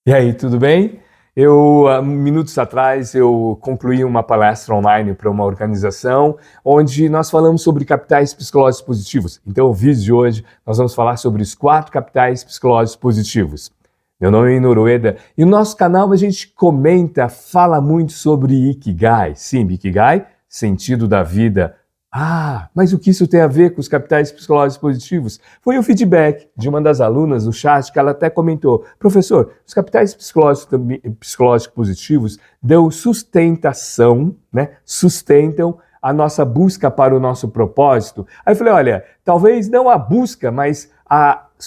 E aí, tudo bem? Há minutos atrás, eu concluí uma palestra online para uma organização onde nós falamos sobre capitais psicológicos positivos. Então, o vídeo de hoje, nós vamos falar sobre os 4 capitais psicológicos positivos. Meu nome é Norueda e no nosso canal a gente comenta, fala muito sobre Ikigai. Sim, Ikigai, sentido da vida. Ah, mas o que isso tem a ver com os capitais psicológicos positivos? Foi o feedback de uma das alunas no chat que ela até comentou: professor, os capitais psicológicos positivos dão sustentação, né? Sustentam a nossa busca para o nosso propósito. Aí eu falei: olha, talvez não a busca, mas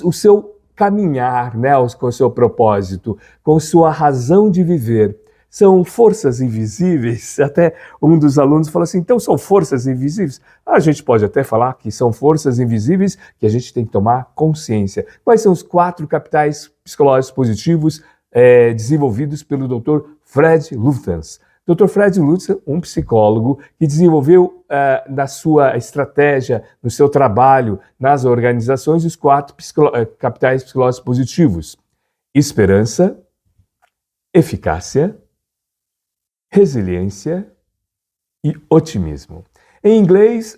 o seu caminhar, né, com o seu propósito, com sua razão de viver. São forças invisíveis. Até um dos alunos falou assim: então são forças invisíveis? A gente pode até falar que são forças invisíveis que a gente tem que tomar consciência. Quais são os 4 capitais psicológicos positivos desenvolvidos pelo Dr. Fred Lufthansa? Dr. Fred Lufthansa, um psicólogo que desenvolveu na sua estratégia, no seu trabalho, nas organizações, os 4 capitais psicológicos positivos: esperança, eficácia, resiliência e otimismo. Em inglês,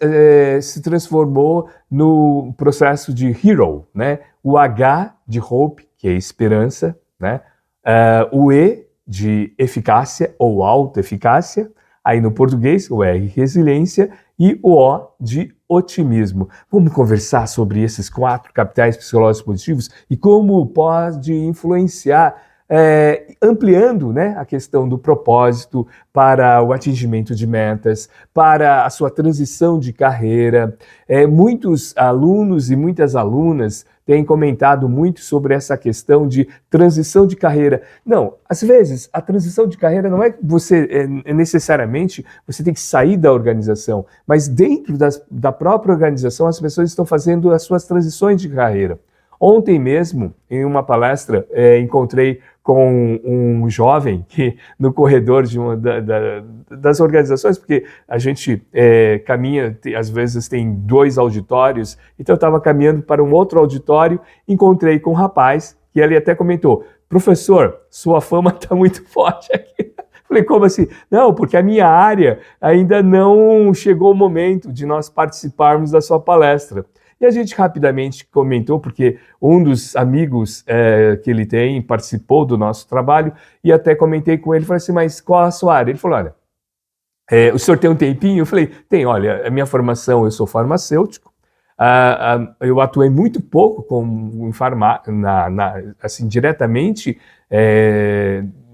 se transformou no processo de HERO, né? O H de hope, que é esperança, né? O E de eficácia ou autoeficácia, aí no português o R, resiliência, e o O de otimismo. Vamos conversar sobre esses 4 capitais psicológicos positivos e como pode influenciar ampliando, né, a questão do propósito para o atingimento de metas, para a sua transição de carreira. Muitos alunos e muitas alunas têm comentado muito sobre essa questão de transição de carreira. Não, às vezes a transição de carreira não é que você necessariamente você tem que sair da organização, mas dentro da própria organização as pessoas estão fazendo as suas transições de carreira. Ontem mesmo, em uma palestra, encontrei com um jovem que no corredor de das organizações, porque a gente caminha, às vezes tem 2 auditórios, então eu estava caminhando para um outro auditório, encontrei com um rapaz que ele até comentou: professor, sua fama está muito forte aqui. Falei: como assim? Não, porque a minha área ainda não chegou o momento de nós participarmos da sua palestra. E a gente rapidamente comentou, porque um dos amigos que ele tem participou do nosso trabalho, e até comentei com ele, falei assim: mas qual a sua área? Ele falou: olha, o senhor tem um tempinho? Eu falei: tem, olha, a minha formação, eu sou farmacêutico, eu atuei muito pouco assim, diretamente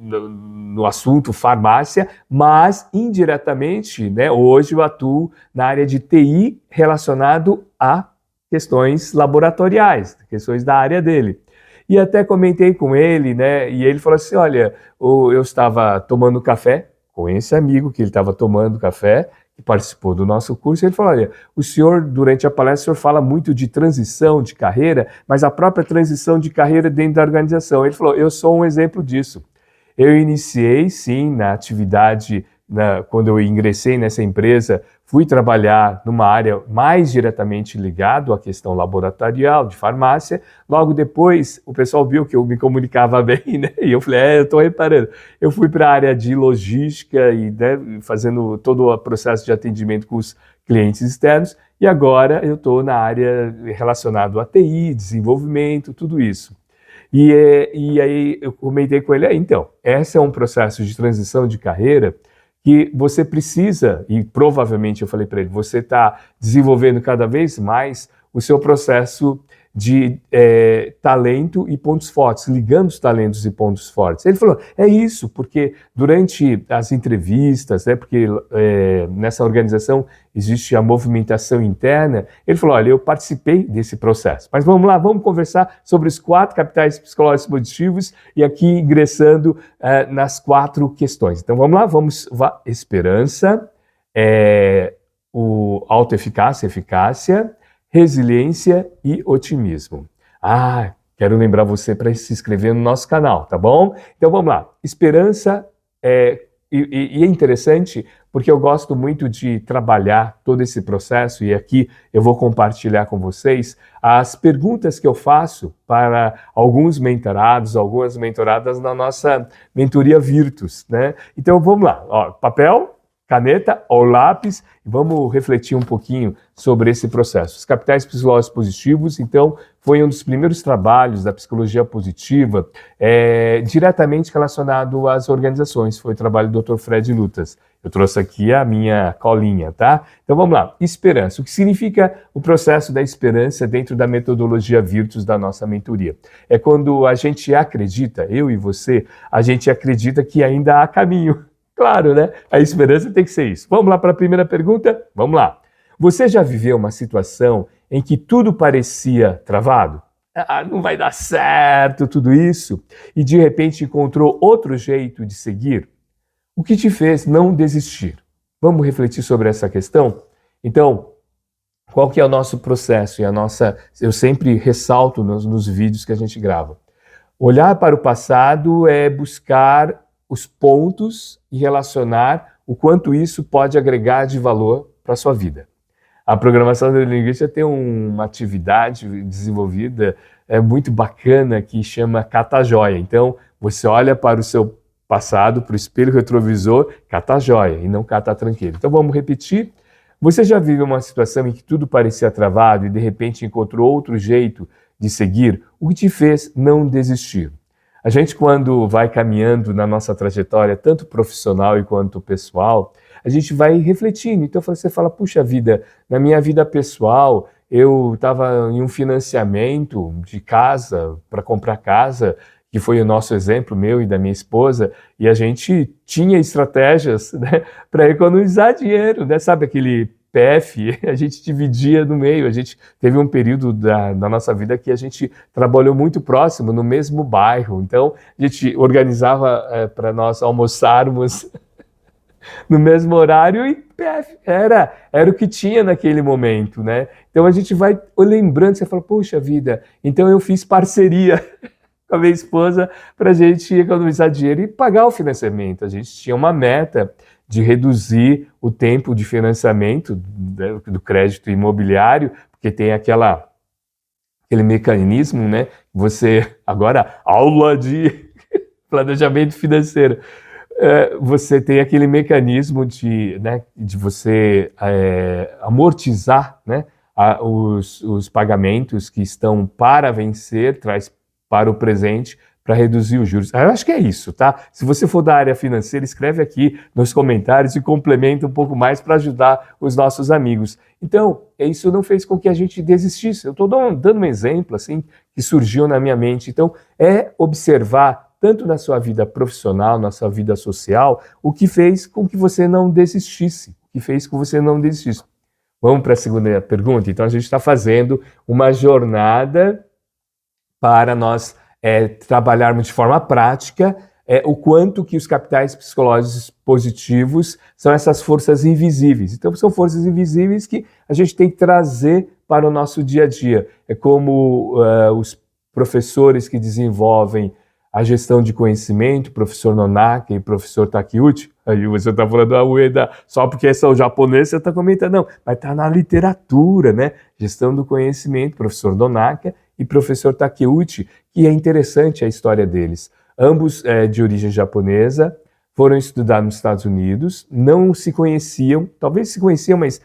no assunto farmácia, mas indiretamente, né, hoje eu atuo na área de TI relacionado a questões laboratoriais, questões da área dele. E até comentei com ele, né, e ele falou assim: olha, eu estava tomando café com esse amigo que ele estava tomando café, que participou do nosso curso, e ele falou: olha, o senhor, durante a palestra, o senhor fala muito de transição de carreira, mas a própria transição de carreira dentro da organização. Ele falou: eu sou um exemplo disso. Eu iniciei, sim, na atividade, quando eu ingressei nessa empresa, fui trabalhar numa área mais diretamente ligada à questão laboratorial, de farmácia. Logo depois, o pessoal viu que eu me comunicava bem, né? E eu falei: eu estou reparando. Eu fui para a área de logística e, né, fazendo todo o processo de atendimento com os clientes externos. E agora eu estou na área relacionada a TI, desenvolvimento, tudo isso. E aí eu comentei com ele: então, esse é um processo de transição de carreira que você precisa, e provavelmente eu falei para ele, você está desenvolvendo cada vez mais o seu processo de talento e pontos fortes, ligando os talentos e pontos fortes. Ele falou: é isso, porque durante as entrevistas, né, porque nessa organização existe a movimentação interna, ele falou: olha, eu participei desse processo. Mas vamos lá, vamos conversar sobre os 4 capitais psicológicos positivos e aqui ingressando nas 4 questões. Então vamos lá, esperança, o autoeficácia, eficácia, resiliência e otimismo. Quero lembrar você para se inscrever no nosso canal, tá bom? Então vamos lá. Esperança E é interessante porque eu gosto muito de trabalhar todo esse processo e aqui eu vou compartilhar com vocês as perguntas que eu faço para alguns mentorados, algumas mentoradas na nossa mentoria Virtus, né? Então vamos lá, ó, papel, caneta ou lápis, e vamos refletir um pouquinho sobre esse processo. Os capitais psicológicos positivos, então, foi um dos primeiros trabalhos da psicologia positiva diretamente relacionado às organizações. Foi o trabalho do Dr. Fred Lutas. Eu trouxe aqui a minha colinha, tá? Então vamos lá. Esperança. O que significa o processo da esperança dentro da metodologia Virtus da nossa mentoria? É quando a gente acredita, eu e você, a gente acredita que ainda há caminho. Claro, né? A esperança tem que ser isso. Vamos lá para a primeira pergunta? Vamos lá. Você já viveu uma situação em que tudo parecia travado? Ah, não vai dar certo tudo isso. E de repente encontrou outro jeito de seguir? O que te fez não desistir? Vamos refletir sobre essa questão? Então, qual que é o nosso processo e a nossa... Eu sempre ressalto nos vídeos que a gente grava. Olhar para o passado é buscar os pontos e relacionar o quanto isso pode agregar de valor para a sua vida. A programação neurolinguística tem uma atividade desenvolvida muito bacana que chama cata-joia. Então, você olha para o seu passado, para o espelho retrovisor, cata-joia e não cata-tranqueiro. Então, vamos repetir. Você já viveu uma situação em que tudo parecia travado e de repente encontrou outro jeito de seguir? O que te fez não desistir? A gente, quando vai caminhando na nossa trajetória, tanto profissional quanto pessoal, a gente vai refletindo. Então você fala, puxa vida, na minha vida pessoal, eu estava em um financiamento de casa, para comprar casa, que foi o nosso exemplo, meu e da minha esposa, e a gente tinha estratégias, né, para economizar dinheiro, né? Sabe aquele PF, a gente dividia no meio, a gente teve um período da nossa vida que a gente trabalhou muito próximo, no mesmo bairro, então a gente organizava para nós almoçarmos no mesmo horário e PF, era o que tinha naquele momento, né? Então a gente vai lembrando, você fala, poxa vida, então eu fiz parceria com a minha esposa para a gente economizar dinheiro e pagar o financiamento. A gente tinha uma meta de reduzir o tempo de financiamento do crédito imobiliário, porque tem aquele mecanismo, né? Você, agora, aula de planejamento financeiro. Você tem aquele mecanismo de você amortizar, né, os pagamentos que estão para vencer, traz para o presente, para reduzir os juros. Eu acho que é isso, tá? Se você for da área financeira, escreve aqui nos comentários e complementa um pouco mais para ajudar os nossos amigos. Então, isso não fez com que a gente desistisse. Eu estou dando um exemplo assim que surgiu na minha mente. Então, observar tanto na sua vida profissional, na sua vida social, o que fez com que você não desistisse. O que fez com que você não desistisse. Vamos para a segunda pergunta? Então, a gente está fazendo uma jornada para nós trabalharmos de forma prática o quanto que os capitais psicológicos positivos são essas forças invisíveis. Então, são forças invisíveis que a gente tem que trazer para o nosso dia a dia. É como os professores que desenvolvem a gestão de conhecimento, professor Nonaka e professor Takeuchi. Aí você está falando a Ueda, só porque são japoneses, você está comentando, não, mas está na literatura, né? Gestão do conhecimento, professor Nonaka e professor Takeuchi, que é interessante a história deles. Ambos de origem japonesa, foram estudar nos Estados Unidos, não se conheciam, talvez se conheciam, mas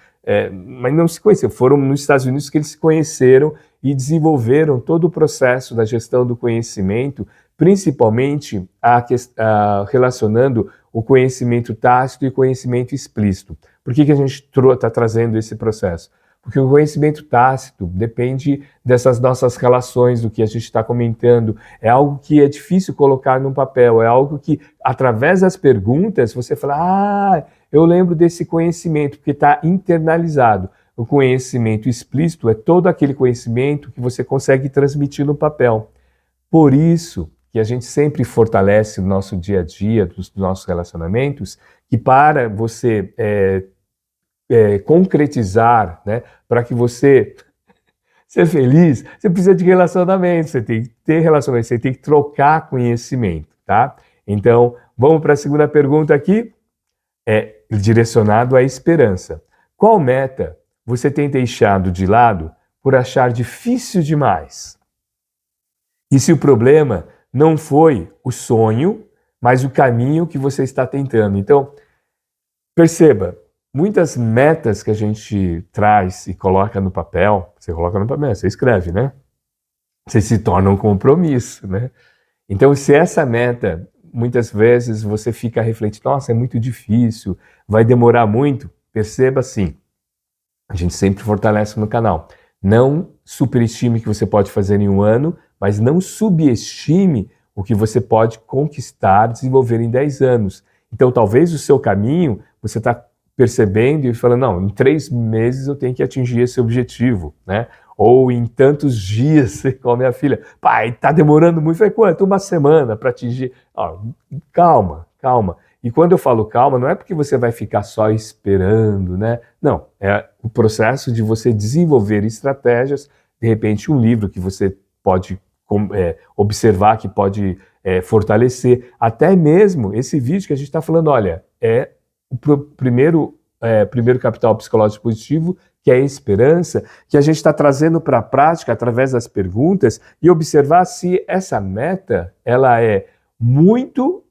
não se conheciam. Foram nos Estados Unidos que eles se conheceram e desenvolveram todo o processo da gestão do conhecimento, principalmente relacionando o conhecimento tácito e o conhecimento explícito. Por que a gente está trazendo esse processo? Porque o conhecimento tácito depende dessas nossas relações, do que a gente está comentando. É algo que é difícil colocar num papel, é algo que, através das perguntas, você fala, eu lembro desse conhecimento, porque está internalizado. O conhecimento explícito é todo aquele conhecimento que você consegue transmitir no papel. Por isso que a gente sempre fortalece o nosso dia a dia, dos nossos relacionamentos, que para você concretizar, né, para que você ser feliz, você precisa de relacionamento, você tem que ter relacionamento, você tem que trocar conhecimento, tá? Então, vamos para a segunda pergunta aqui. é direcionado à esperança. Qual meta você tem deixado de lado por achar difícil demais? E se o problema não foi o sonho, mas o caminho que você está tentando? Então, perceba, muitas metas que a gente traz e coloca no papel, você escreve, né? Você se torna um compromisso, né? Então, se essa meta, muitas vezes você fica refletindo, nossa, é muito difícil, vai demorar muito, perceba assim, a gente sempre fortalece no canal. Não superestime o que você pode fazer em um ano, mas não subestime o que você pode conquistar, desenvolver em 10 anos. Então, talvez o seu caminho, você está percebendo e falando, não, em 3 meses eu tenho que atingir esse objetivo, né? Ou em tantos dias, com a minha filha, pai, tá demorando muito, foi quanto? Uma semana para atingir. Ó, calma, calma. E quando eu falo calma, não é porque você vai ficar só esperando, né? Não, é o processo de você desenvolver estratégias, de repente um livro que você pode observar, que pode fortalecer. Até mesmo esse vídeo que a gente está falando, olha, é o primeiro capital psicológico positivo, que é a esperança, que a gente está trazendo para a prática através das perguntas e observar se essa meta ela é muito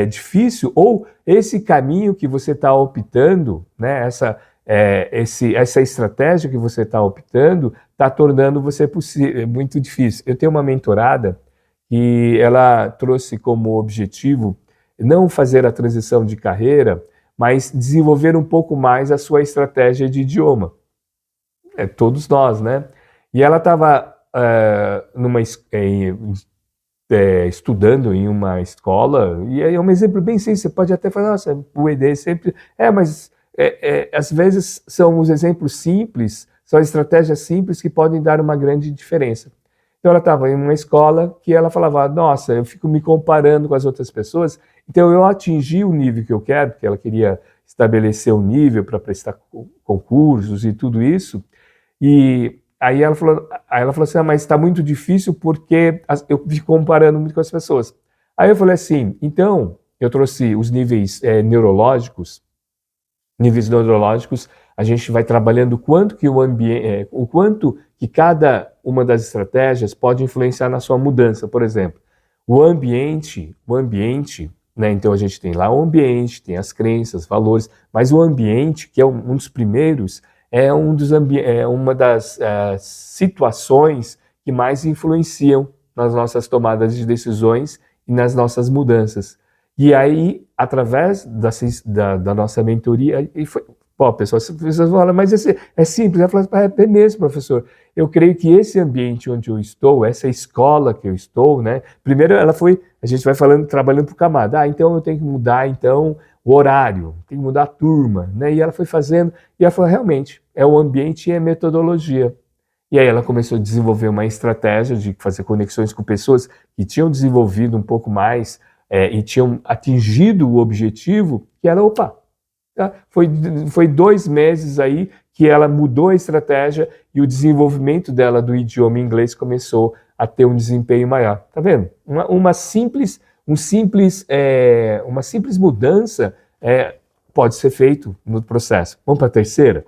difícil ou esse caminho que você está optando, né, essa estratégia que você está optando está tornando você muito difícil. Eu tenho uma mentorada que ela trouxe como objetivo não fazer a transição de carreira, mas desenvolver um pouco mais a sua estratégia de idioma. Todos nós, né? E ela estava estudando em uma escola, e é um exemplo bem simples, você pode até falar, nossa, o ED sempre... mas às vezes são os exemplos simples, são estratégias simples que podem dar uma grande diferença. Então ela estava em uma escola que ela falava, nossa, eu fico me comparando com as outras pessoas, então eu atingi o nível que eu quero, porque ela queria estabelecer um nível para prestar concursos e tudo isso, e aí ela falou assim, mas está muito difícil porque eu fico comparando muito com as pessoas. Aí eu falei assim, então eu trouxe os níveis neurológicos, a gente vai trabalhando o quanto que cada uma das estratégias pode influenciar na sua mudança. Por exemplo, o ambiente, né? Então a gente tem lá o ambiente, tem as crenças, valores, mas o ambiente, que é um dos primeiros, é uma das situações que mais influenciam nas nossas tomadas de decisões e nas nossas mudanças. E aí, através da nossa mentoria, e foi, pessoal, vocês falam, mas é simples. Ela falou, é mesmo, professor. Eu creio que esse ambiente onde eu estou, essa escola que eu estou, né? Primeiro a gente vai trabalhando por camada. Então eu tenho que mudar, o horário, tem que mudar a turma, né? E ela foi fazendo, e ela falou, realmente, é o ambiente e a metodologia. E aí ela começou a desenvolver uma estratégia de fazer conexões com pessoas que tinham desenvolvido um pouco mais e tinham atingido o objetivo, que era, foi 2 meses aí que ela mudou a estratégia e o desenvolvimento dela do idioma inglês começou a ter um desempenho maior. Tá vendo? Uma simples mudança pode ser feito no processo. Vamos para a terceira?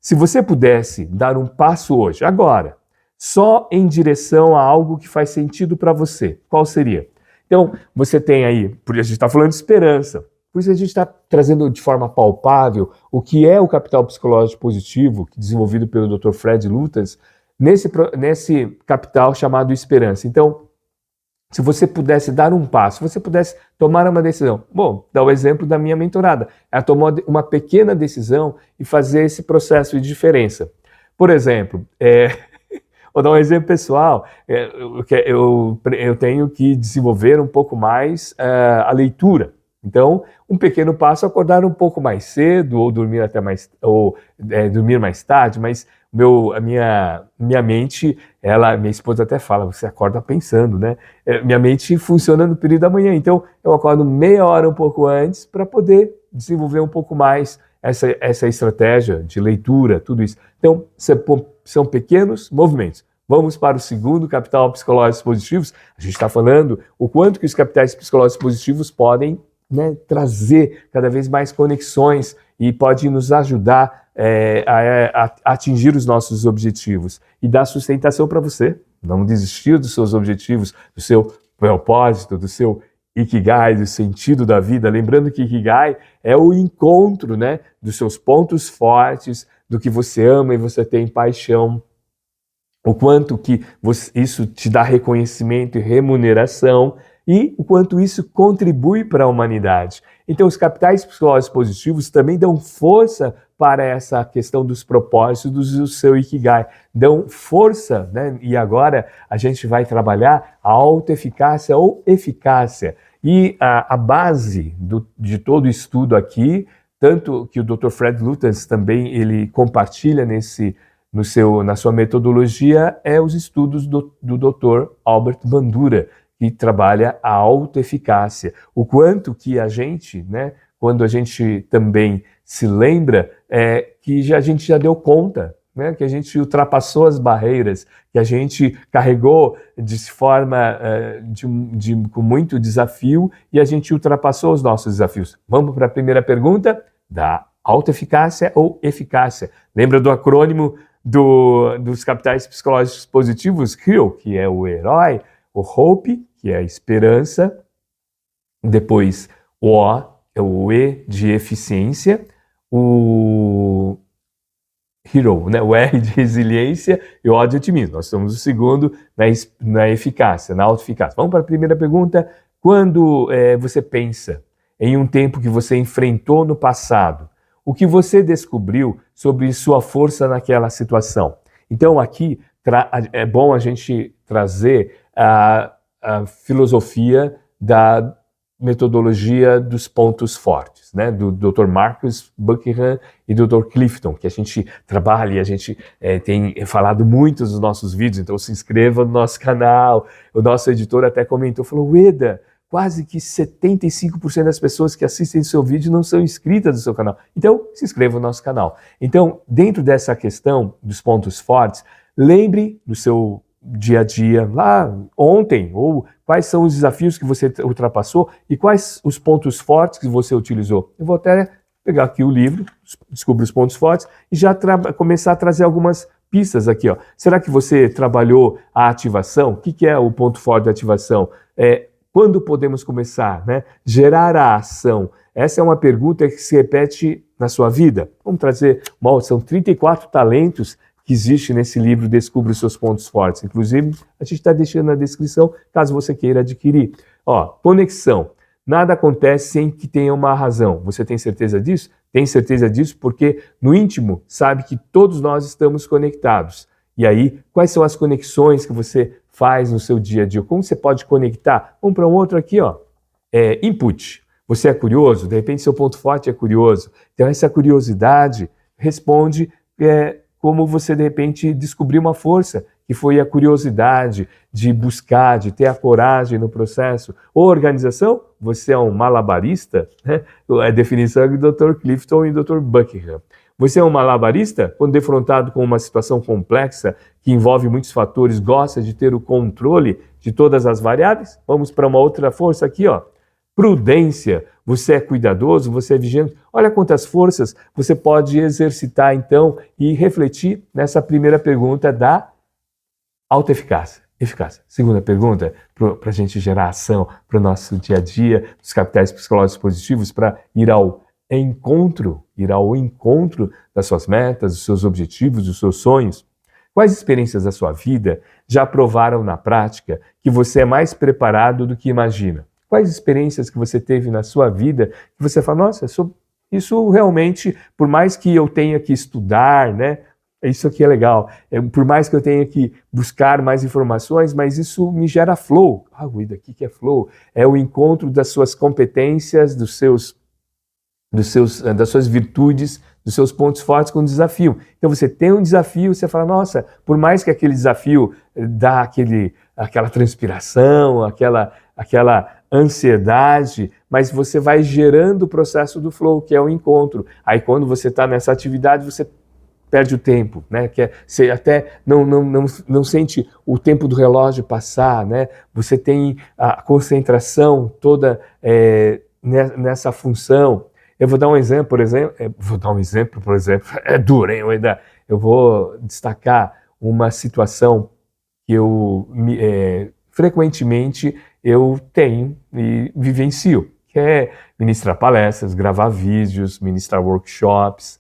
Se você pudesse dar um passo hoje, agora, só em direção a algo que faz sentido para você, qual seria? Então, você tem aí, porque a gente está falando de esperança, por isso a gente está trazendo de forma palpável o que é o capital psicológico positivo, desenvolvido pelo Dr. Fred Lutas, nesse capital chamado esperança. Então, se você pudesse dar um passo, se você pudesse tomar uma decisão, dá o exemplo da minha mentorada, ela tomou uma pequena decisão e fazer esse processo de diferença. Por exemplo, vou dar um exemplo pessoal, eu tenho que desenvolver um pouco mais a leitura. Então, um pequeno passo é acordar um pouco mais cedo ou dormir dormir mais tarde, mas a minha mente, minha esposa até fala, você acorda pensando, né? Minha mente funciona no período da manhã, então eu acordo meia hora um pouco antes para poder desenvolver um pouco mais essa estratégia de leitura, tudo isso. Então, são pequenos movimentos. Vamos para o segundo capital psicológicos positivos. A gente está falando o quanto que os capitais psicológicos positivos podem né, trazer cada vez mais conexões e pode nos ajudar a atingir os nossos objetivos e dar sustentação para você não desistir dos seus objetivos, do seu propósito, do seu Ikigai, do sentido da vida. Lembrando que Ikigai é o encontro, né, dos seus pontos fortes, do que você ama e você tem paixão, o quanto que isso te dá reconhecimento e remuneração e o quanto isso contribui para a humanidade. Então, os capitais psicológicos positivos também dão força para essa questão dos propósitos do seu Ikigai. Dão força, né? E agora a gente vai trabalhar a autoeficácia ou eficácia. E a base de todo o estudo aqui, tanto que o Dr. Fred Lutas também ele compartilha na sua metodologia, é os estudos do Dr. Albert Bandura, que trabalha a autoeficácia. O quanto que a gente, né, quando a gente também se lembra, que a gente já deu conta, né, que a gente ultrapassou as barreiras, que a gente carregou de forma com muito desafio e a gente ultrapassou os nossos desafios. Vamos para a primeira pergunta da autoeficácia ou eficácia. Lembra do acrônimo dos capitais psicológicos positivos? Hero, que é o herói, o Hope, que é a esperança, depois o O, é o E de eficiência, o Hero, né? O R de resiliência e o O de otimismo. Nós somos o segundo na eficácia, na autoeficácia. Vamos para a primeira pergunta. Quando você pensa em um tempo que você enfrentou no passado, o que você descobriu sobre sua força naquela situação? Então aqui é bom a gente trazer a filosofia da metodologia dos pontos fortes, né? Do Dr. Marcus Buckingham e do Dr. Clifton, que a gente trabalha e a gente tem falado muito nos nossos vídeos, então se inscreva no nosso canal. O nosso editor até comentou, falou, Ueda, quase que 75% das pessoas que assistem o seu vídeo não são inscritas no seu canal. Então, se inscreva no nosso canal. Então, dentro dessa questão dos pontos fortes, lembre do seu dia a dia, lá ontem, ou quais são os desafios que você ultrapassou e quais os pontos fortes que você utilizou. Eu vou até pegar aqui o livro, Descubra os Pontos Fortes, e já começar a trazer algumas pistas aqui. Ó. Será que você trabalhou a ativação? O que é o ponto forte da ativação? Quando podemos começar? Né? Gerar a ação. Essa é uma pergunta que se repete na sua vida. Vamos trazer, são 34 talentos que existe nesse livro Descubra os Seus Pontos Fortes. Inclusive, a gente está deixando na descrição, caso você queira adquirir. Ó, conexão. Nada acontece sem que tenha uma razão. Você tem certeza disso? Tem certeza disso porque no íntimo sabe que todos nós estamos conectados. E aí, quais são as conexões que você faz no seu dia a dia? Como você pode conectar? Vamos para um outro aqui, ó. Input. Você é curioso? De repente, seu ponto forte é curioso. Então, essa curiosidade responde como você, de repente, descobriu uma força, que foi a curiosidade de buscar, de ter a coragem no processo. Organização, você é um malabarista, né? É a definição do Dr. Clifton e do Dr. Buckingham. Você é um malabarista? Quando defrontado com uma situação complexa, que envolve muitos fatores, gosta de ter o controle de todas as variáveis? Vamos para uma outra força aqui, ó. Prudência, você é cuidadoso, você é vigilante. Olha quantas forças você pode exercitar, então, e refletir nessa primeira pergunta da autoeficácia. Eficácia. Segunda pergunta, para a gente gerar ação para o nosso dia a dia, dos capitais psicológicos positivos, para ir ao encontro das suas metas, dos seus objetivos, dos seus sonhos. Quais experiências da sua vida já provaram na prática que você é mais preparado do que imagina? Quais experiências que você teve na sua vida que você fala, nossa, isso realmente, por mais que eu tenha que estudar, né? Isso aqui é legal. Por mais que eu tenha que buscar mais informações, mas isso me gera flow. Uida, o que é flow? É o encontro das suas competências, das suas virtudes, dos seus pontos fortes com o desafio. Então você tem um desafio, você fala, nossa, por mais que aquele desafio dá aquela transpiração, aquela ansiedade, mas você vai gerando o processo do flow, que é o encontro. Aí quando você está nessa atividade, você perde o tempo, né? Você até não sente o tempo do relógio passar, né? Você tem a concentração toda nessa função. Eu vou dar um exemplo, por exemplo, é duro, hein? Eu vou destacar uma situação que frequentemente eu tenho e vivencio, que é ministrar palestras, gravar vídeos, ministrar workshops.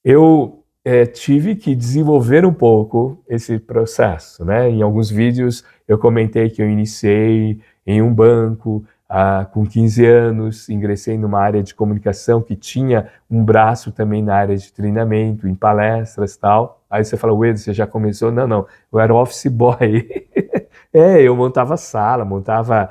Eu tive que desenvolver um pouco esse processo, né? Em alguns vídeos eu comentei que eu iniciei em um banco com 15 anos, ingressei numa área de comunicação que tinha um braço também na área de treinamento, em palestras e tal. Aí você fala, Ueda, você já começou? Não, não, eu era office boy. Eu montava sala, montava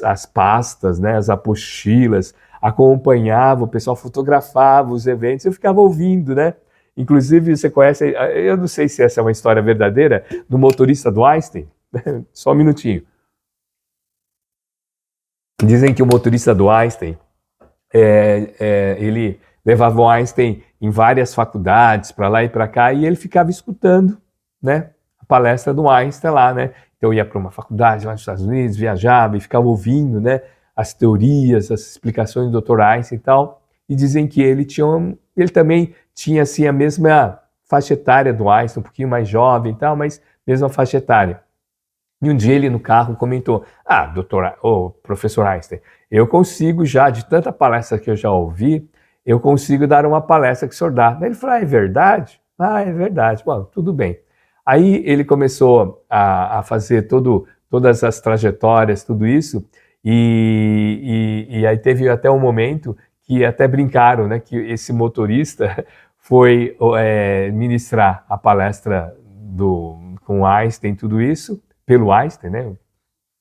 as pastas, né, as apostilas, acompanhava, o pessoal fotografava os eventos, eu ficava ouvindo, né? Inclusive, você conhece, eu não sei se essa é uma história verdadeira, do motorista do Einstein. Só um minutinho. Dizem que o motorista do Einstein, ele levava o Einstein em várias faculdades, para lá e para cá, e ele ficava escutando, né, a palestra do Einstein lá, né? Então ia para uma faculdade lá nos Estados Unidos, viajava e ficava ouvindo, né, as teorias, as explicações do Dr. Einstein e tal, e dizem que ele também tinha assim a mesma faixa etária do Einstein, um pouquinho mais jovem e tal, mas mesma faixa etária. E um dia ele no carro comentou, professor Einstein, eu consigo já, de tanta palestra que eu já ouvi, eu consigo dar uma palestra que o senhor dá. Ele falou, é verdade? É verdade. Bom, tudo bem. Aí ele começou a fazer todas as trajetórias, tudo isso, e aí teve até um momento que até brincaram, né, que esse motorista foi ministrar a palestra com Einstein, tudo isso, pelo Einstein, né,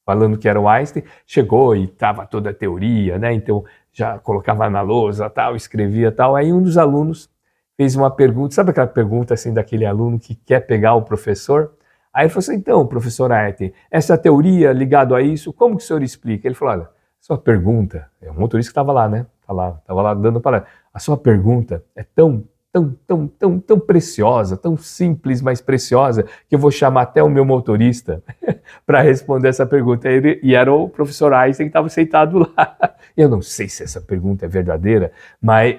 falando que era o Einstein, chegou e estava toda a teoria, né, então já colocava na lousa, tal, escrevia, tal, aí um dos alunos fez uma pergunta, sabe aquela pergunta assim daquele aluno que quer pegar o professor? Aí ele falou assim, então, professor Einstein, essa teoria ligada a isso, como que o senhor explica? Ele falou, olha, sua pergunta, é o motorista que estava lá, né? Estava lá dando palestra. A sua pergunta é tão preciosa, tão simples, mas preciosa, que eu vou chamar até o meu motorista para responder essa pergunta. E era o professor Einstein que estava sentado lá. Eu não sei se essa pergunta é verdadeira, mas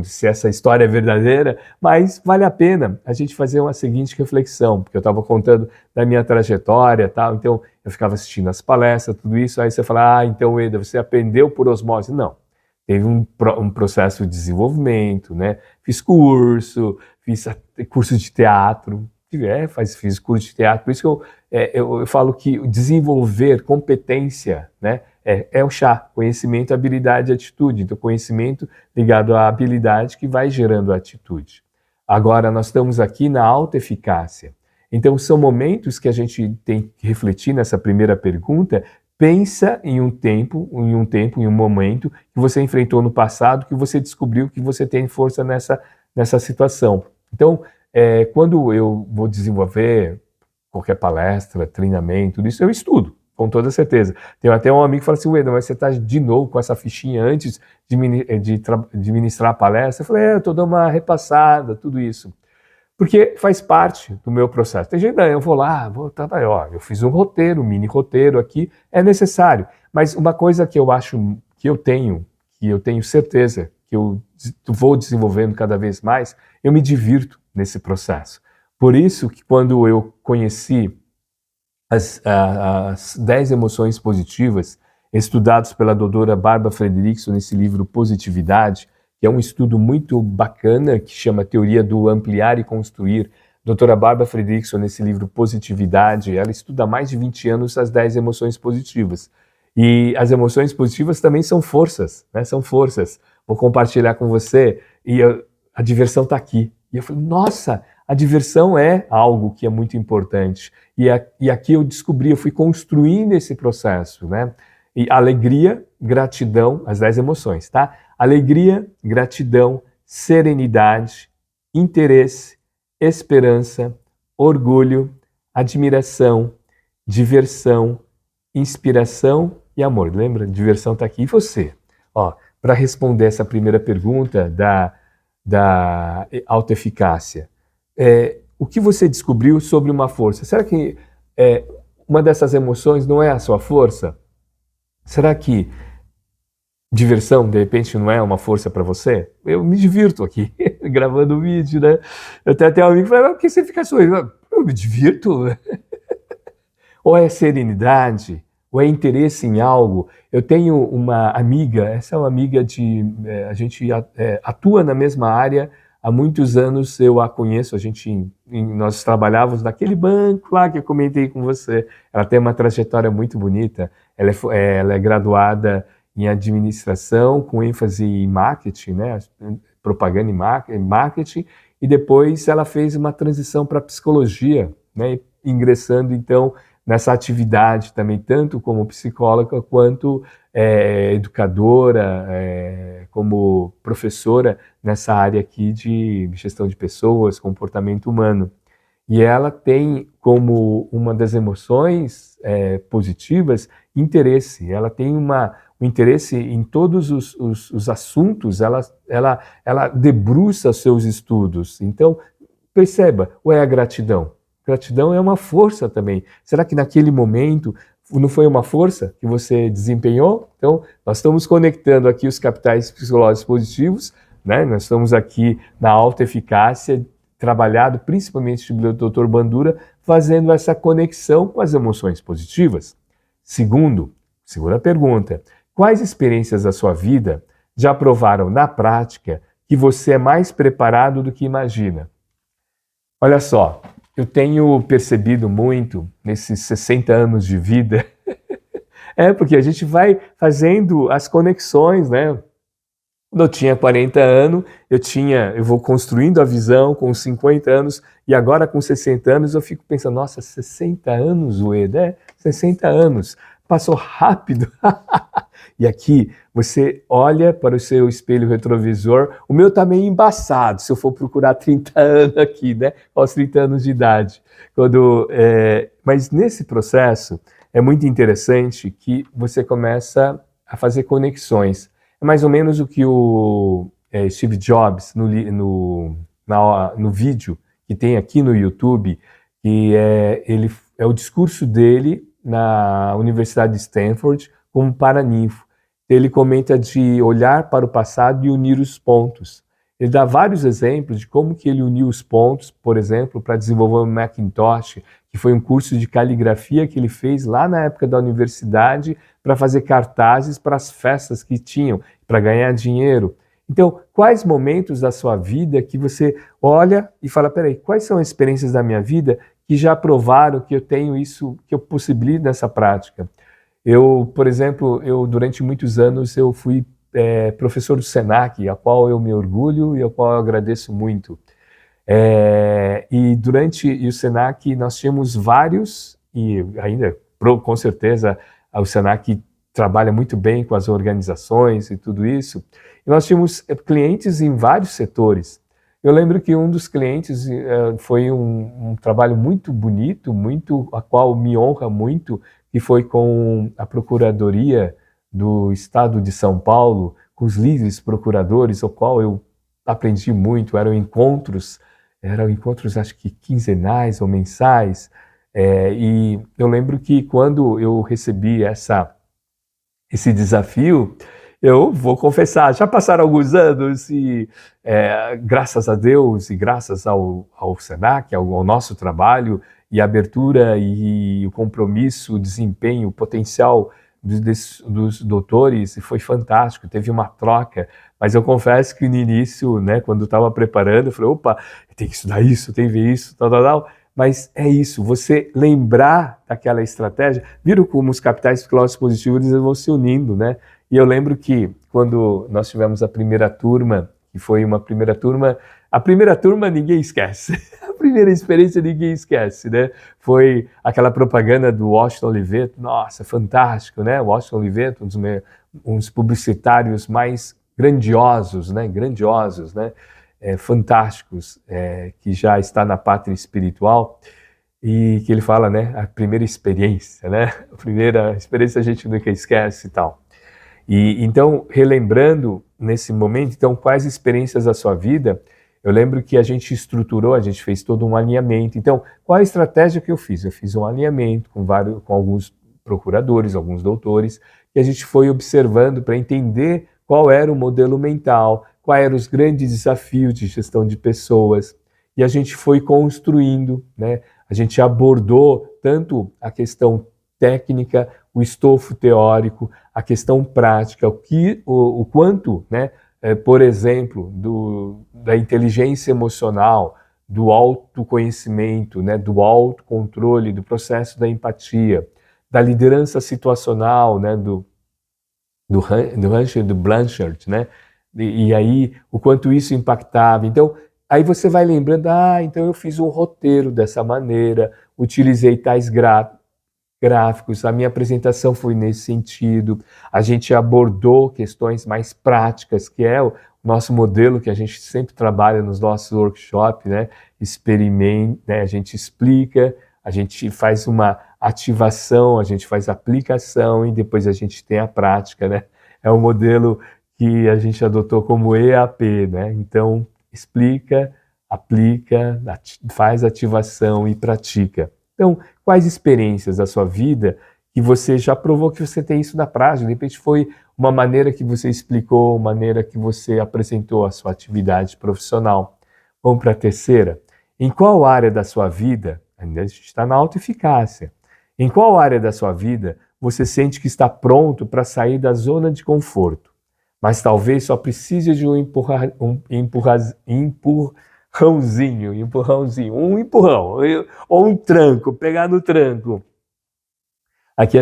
se essa história é verdadeira, mas vale a pena a gente fazer uma seguinte reflexão, porque eu estava contando da minha trajetória, tal, então eu ficava assistindo as palestras, tudo isso, aí você fala, então, Eda, você aprendeu por osmose. Não. Teve um processo de desenvolvimento, né? Fiz curso de teatro, fiz curso de teatro, por isso que eu falo que desenvolver competência, né? É o chá, conhecimento, habilidade e atitude. Então, conhecimento ligado à habilidade que vai gerando a atitude. Agora, nós estamos aqui na alta eficácia. Então, são momentos que a gente tem que refletir nessa primeira pergunta. Pensa em um momento que você enfrentou no passado, que você descobriu que você tem força nessa situação. Então, quando eu vou desenvolver qualquer palestra, treinamento, tudo isso, eu estudo, com toda certeza. Tem até um amigo que fala assim, Ueda, mas você está de novo com essa fichinha antes de ministrar a palestra? Eu falei, eu estou dando uma repassada, tudo isso. Porque faz parte do meu processo. Tem gente, eu vou lá, eu fiz um roteiro, um mini roteiro aqui, é necessário. Mas uma coisa que eu acho, que eu tenho certeza que eu vou desenvolvendo cada vez mais, eu me divirto nesse processo. Por isso que quando eu conheci as 10 emoções positivas, estudados pela doutora Barbara Fredrickson nesse livro Positividade, que é um estudo muito bacana, que chama Teoria do Ampliar e Construir. Doutora Barbara Fredrickson, nesse livro Positividade, ela estuda há mais de 20 anos as 10 emoções positivas. E as emoções positivas também são forças, né? São forças. Vou compartilhar com você, e a diversão está aqui. E eu falei, nossa, a diversão é algo que é muito importante. E aqui eu descobri, eu fui construindo esse processo, né? E alegria, gratidão, as 10 emoções, tá? Alegria, gratidão, serenidade, interesse, esperança, orgulho, admiração, diversão, inspiração e amor. Lembra? Diversão está aqui. E você? Para responder essa primeira pergunta da autoeficácia, o que você descobriu sobre uma força? Será que uma dessas emoções não é a sua força? Será que diversão, de repente, não é uma força para você? Eu me divirto aqui, gravando vídeo, né? Eu até um amigo que fala, por que você fica sorrindo? Eu me divirto. Ou é serenidade, ou é interesse em algo. Eu tenho uma amiga, essa é uma amiga a gente atua na mesma área há muitos anos, eu a conheço, nós trabalhávamos naquele banco lá que eu comentei com você. Ela tem uma trajetória muito bonita, ela é graduada em administração, com ênfase em marketing, né? Propaganda e marketing, e depois ela fez uma transição para psicologia, né? Ingressando então nessa atividade também, tanto como psicóloga quanto educadora, como professora nessa área aqui de gestão de pessoas, comportamento humano. E ela tem como uma das emoções positivas interesse. Ela tem um interesse em todos os assuntos, ela debruça seus estudos. Então, perceba, ou é a gratidão? Gratidão é uma força também. Será que naquele momento não foi uma força que você desempenhou? Então, nós estamos conectando aqui os capitais psicológicos positivos, né? Nós estamos aqui na alta eficácia, trabalhado principalmente pelo Dr. Bandura, fazendo essa conexão com as emoções positivas. Segunda pergunta, quais experiências da sua vida já provaram na prática que você é mais preparado do que imagina? Olha só, eu tenho percebido muito nesses 60 anos de vida, porque a gente vai fazendo as conexões, né? Quando eu tinha 40 anos, eu vou construindo a visão com 50 anos, e agora com 60 anos eu fico pensando, nossa, 60 anos, Ueda, né? 60 anos, passou rápido. E aqui você olha para o seu espelho retrovisor, o meu tá meio embaçado, se eu for procurar 30 anos aqui, né? Aos 30 anos de idade. Mas nesse processo é muito interessante que você começa a fazer conexões. É mais ou menos o que o Steve Jobs, no vídeo que tem aqui no YouTube, que é o discurso dele na Universidade de Stanford como paraninfo. Ele comenta de olhar para o passado e unir os pontos. Ele dá vários exemplos de como que ele uniu os pontos, por exemplo, para desenvolver o Macintosh, que foi um curso de caligrafia que ele fez lá na época da universidade para fazer cartazes para as festas que tinham, para ganhar dinheiro. Então, quais momentos da sua vida que você olha e fala, peraí, quais são as experiências da minha vida que já provaram que eu tenho isso, que eu possibilito nessa prática? Por exemplo, durante muitos anos eu fui professor do Senac, a qual eu me orgulho e a qual eu agradeço muito. E o Senac nós tínhamos vários, e ainda com certeza o Senac trabalha muito bem com as organizações e tudo isso, e nós tínhamos clientes em vários setores. Eu lembro que um dos clientes foi um trabalho muito bonito, a qual me honra muito, que foi com a Procuradoria do Estado de São Paulo, com os líderes procuradores, ao qual eu aprendi muito, eram encontros acho que quinzenais ou mensais, e eu lembro que quando eu recebi esse desafio, eu vou confessar, já passaram alguns anos e graças a Deus e graças ao Senac, ao nosso trabalho e a abertura e o compromisso, o desempenho, o potencial dos doutores, foi fantástico, teve uma troca, mas eu confesso que no início, né, quando estava preparando, eu falei, opa, tem que estudar isso, tem que ver isso, tal. Mas é isso, você lembrar daquela estratégia, viram como os capitais psicológicos positivos eles vão se unindo, né? E eu lembro que quando nós tivemos a primeira turma, que foi uma primeira turma, a primeira turma ninguém esquece, a primeira experiência ninguém esquece, né? Foi aquela propaganda do Washington Oliveto, nossa, fantástico, né? O Washington Oliveto, um dos publicitários mais grandiosos, né? Fantásticos, que já está na pátria espiritual, e que ele fala, né, a primeira experiência, né, a primeira experiência a gente nunca esquece e tal. E então, relembrando nesse momento, então, quais experiências da sua vida, eu lembro que a gente estruturou, a gente fez todo um alinhamento. Então, qual a estratégia que eu fiz? Eu fiz um alinhamento com alguns procuradores, alguns doutores, que a gente foi observando para entender qual era o modelo mental, quais eram os grandes desafios de gestão de pessoas, e a gente foi construindo, né? A gente abordou tanto a questão técnica, o estofo teórico, a questão prática, o quanto, né, por exemplo, da inteligência emocional, do autoconhecimento, né, do autocontrole, do processo da empatia, da liderança situacional, né, do Rancher e do Blanchard, né, e aí o quanto isso impactava. Então, aí você vai lembrando, então eu fiz um roteiro dessa maneira, utilizei tais gráficos, a minha apresentação foi nesse sentido, a gente abordou questões mais práticas, que é o nosso modelo que a gente sempre trabalha nos nossos workshops, né? Experimenta, né? A gente explica, a gente faz uma ativação, a gente faz aplicação e depois a gente tem a prática, né? É um modelo que a gente adotou como EAP, né? Então, explica, aplica, faz ativação e pratica. Então, quais experiências da sua vida que você já provou que você tem isso na prática? De repente foi uma maneira que você explicou, uma maneira que você apresentou a sua atividade profissional. Vamos para a terceira. Em qual área da sua vida, ainda a gente está na autoeficácia, em qual área da sua vida você sente que está pronto para sair da zona de conforto, mas talvez só precise de um empurrão, ou um tranco, pegar no tranco. Aqui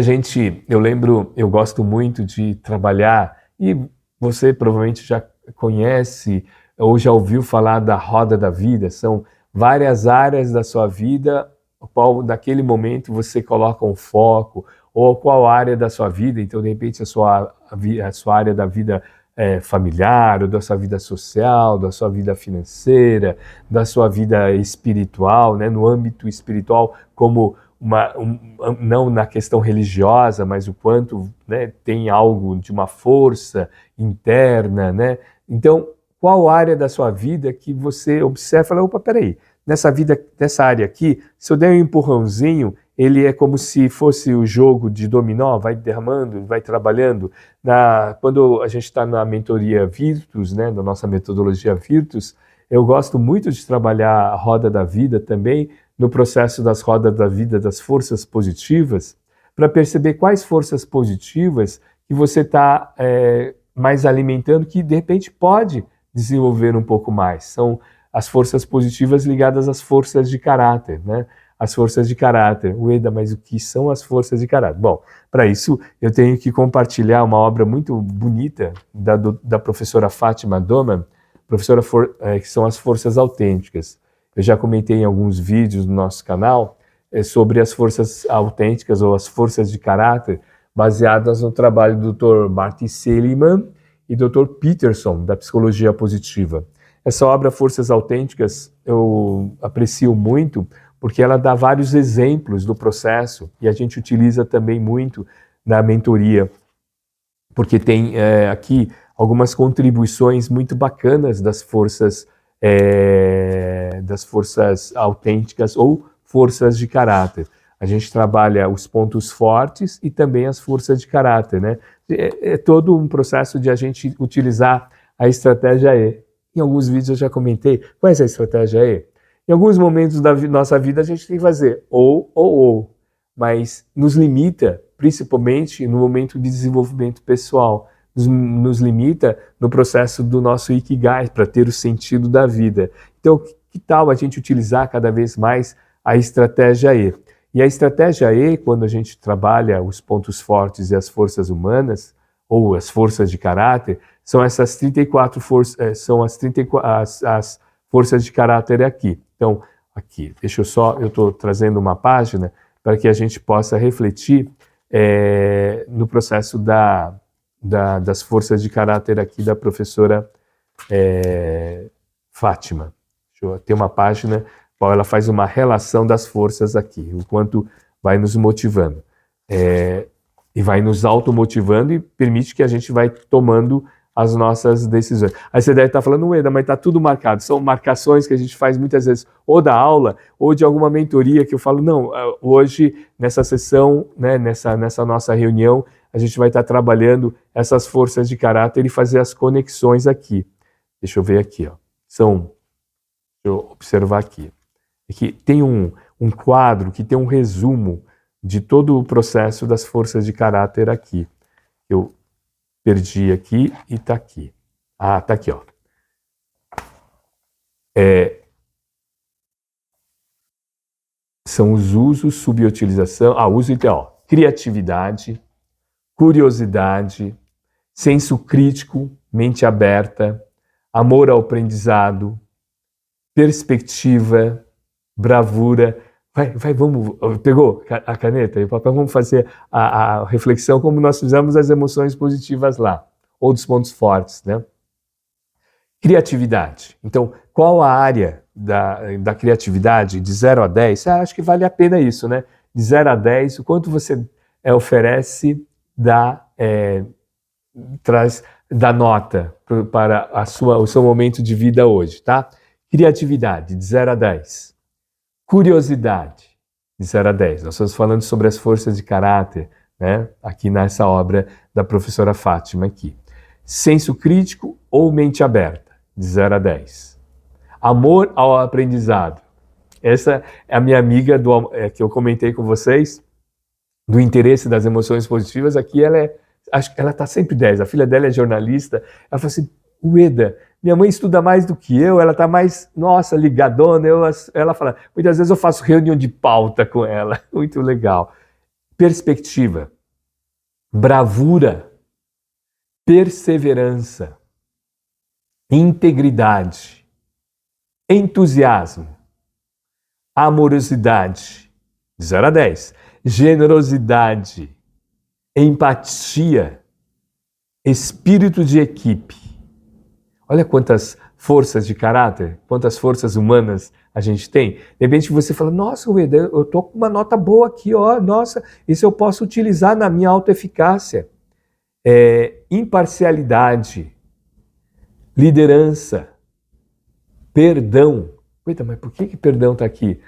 eu gosto muito de trabalhar, e você provavelmente já conhece ou já ouviu falar da roda da vida, são várias áreas da sua vida, qual naquele momento você coloca um foco, ou qual área da sua vida, então de repente a sua área da vida familiar, ou da sua vida social, da sua vida financeira, da sua vida espiritual, né, no âmbito espiritual, como não na questão religiosa, mas o quanto, né, tem algo de uma força interna, né? Então, qual área da sua vida que você observa e fala, opa, peraí, nessa área aqui, se eu der um empurrãozinho, ele é como se fosse o jogo de dominó, vai derramando, vai trabalhando. Quando a gente está na mentoria Virtus, né, na nossa metodologia Virtus, eu gosto muito de trabalhar a roda da vida também, no processo das rodas da vida, das forças positivas, para perceber quais forças positivas que você está mais alimentando, que de repente pode desenvolver um pouco mais. São as forças positivas ligadas às forças de caráter, né? As forças de caráter. Ueda, mas o que são as forças de caráter? Bom, para isso eu tenho que compartilhar uma obra muito bonita da professora Fátima Doman, que são as forças autênticas. Eu já comentei em alguns vídeos no nosso canal sobre as forças autênticas ou as forças de caráter, baseadas no trabalho do Dr. Martin Seligman e Dr. Peterson, da psicologia positiva. Essa obra, Forças Autênticas, eu aprecio muito, porque ela dá vários exemplos do processo, e a gente utiliza também muito na mentoria, porque tem aqui algumas contribuições muito bacanas das forças autênticas ou forças de caráter. A gente trabalha os pontos fortes e também as forças de caráter, né? É todo um processo de a gente utilizar a estratégia E. Em alguns vídeos eu já comentei, qual é a estratégia E? Em alguns momentos da nossa vida a gente tem que fazer ou, mas nos limita, principalmente no momento de desenvolvimento pessoal, nos limita no processo do nosso Ikigai, para ter o sentido da vida. Então, que tal a gente utilizar cada vez mais a estratégia E? E a estratégia E, quando a gente trabalha os pontos fortes e as forças humanas, ou as forças de caráter, são essas 34 forças, são as forças de caráter aqui. Então, aqui, eu estou trazendo uma página para que a gente possa refletir no processo das forças de caráter aqui da professora Fátima. Tem uma página qual ela faz uma relação das forças aqui, o quanto vai nos motivando. E vai nos automotivando e permite que a gente vai tomando as nossas decisões. Aí você deve estar falando, Ueda, mas está tudo marcado. São marcações que a gente faz muitas vezes, ou da aula, ou de alguma mentoria, que eu falo, não, hoje, nessa sessão, né, nessa nossa reunião, a gente vai estar trabalhando essas forças de caráter e fazer as conexões aqui. Deixa eu ver aqui, ó. Deixa eu observar aqui. Aqui tem um quadro que tem um resumo de todo o processo das forças de caráter aqui. Eu perdi aqui e está aqui. Ah, está aqui, ó. São os usos, subutilização, uso e ó, criatividade, curiosidade, senso crítico, mente aberta, amor ao aprendizado, perspectiva, bravura. Vamos, pegou a caneta e o papel, vamos fazer a reflexão como nós fizemos as emoções positivas lá, ou dos pontos fortes, né? Criatividade. Então, qual a área da criatividade de 0 a 10? Acho que vale a pena isso, né? De 0 a 10, o quanto você oferece traz da nota para o seu momento de vida hoje, tá? Criatividade, de 0 a 10. Curiosidade, de 0 a 10. Nós estamos falando sobre as forças de caráter, né? Aqui nessa obra da professora Fátima aqui. Senso crítico ou mente aberta, de 0 a 10. Amor ao aprendizado. Essa é a minha amiga que eu comentei com vocês, do interesse das emoções positivas. Aqui acho que ela está sempre 10. A filha dela é jornalista. Ela fala assim, Ueda, minha mãe estuda mais do que eu, ela está mais, nossa, ligadona. Ela fala, muitas vezes eu faço reunião de pauta com ela. Muito legal. Perspectiva, bravura, perseverança, integridade, entusiasmo, amorosidade, de 0 a 10, generosidade, empatia, espírito de equipe. Olha quantas forças de caráter, quantas forças humanas a gente tem. De repente você fala, nossa, Ueda, eu tô com uma nota boa aqui, ó, nossa, isso eu posso utilizar na minha autoeficácia. Imparcialidade, liderança, perdão. Eita, mas por que perdão está aqui?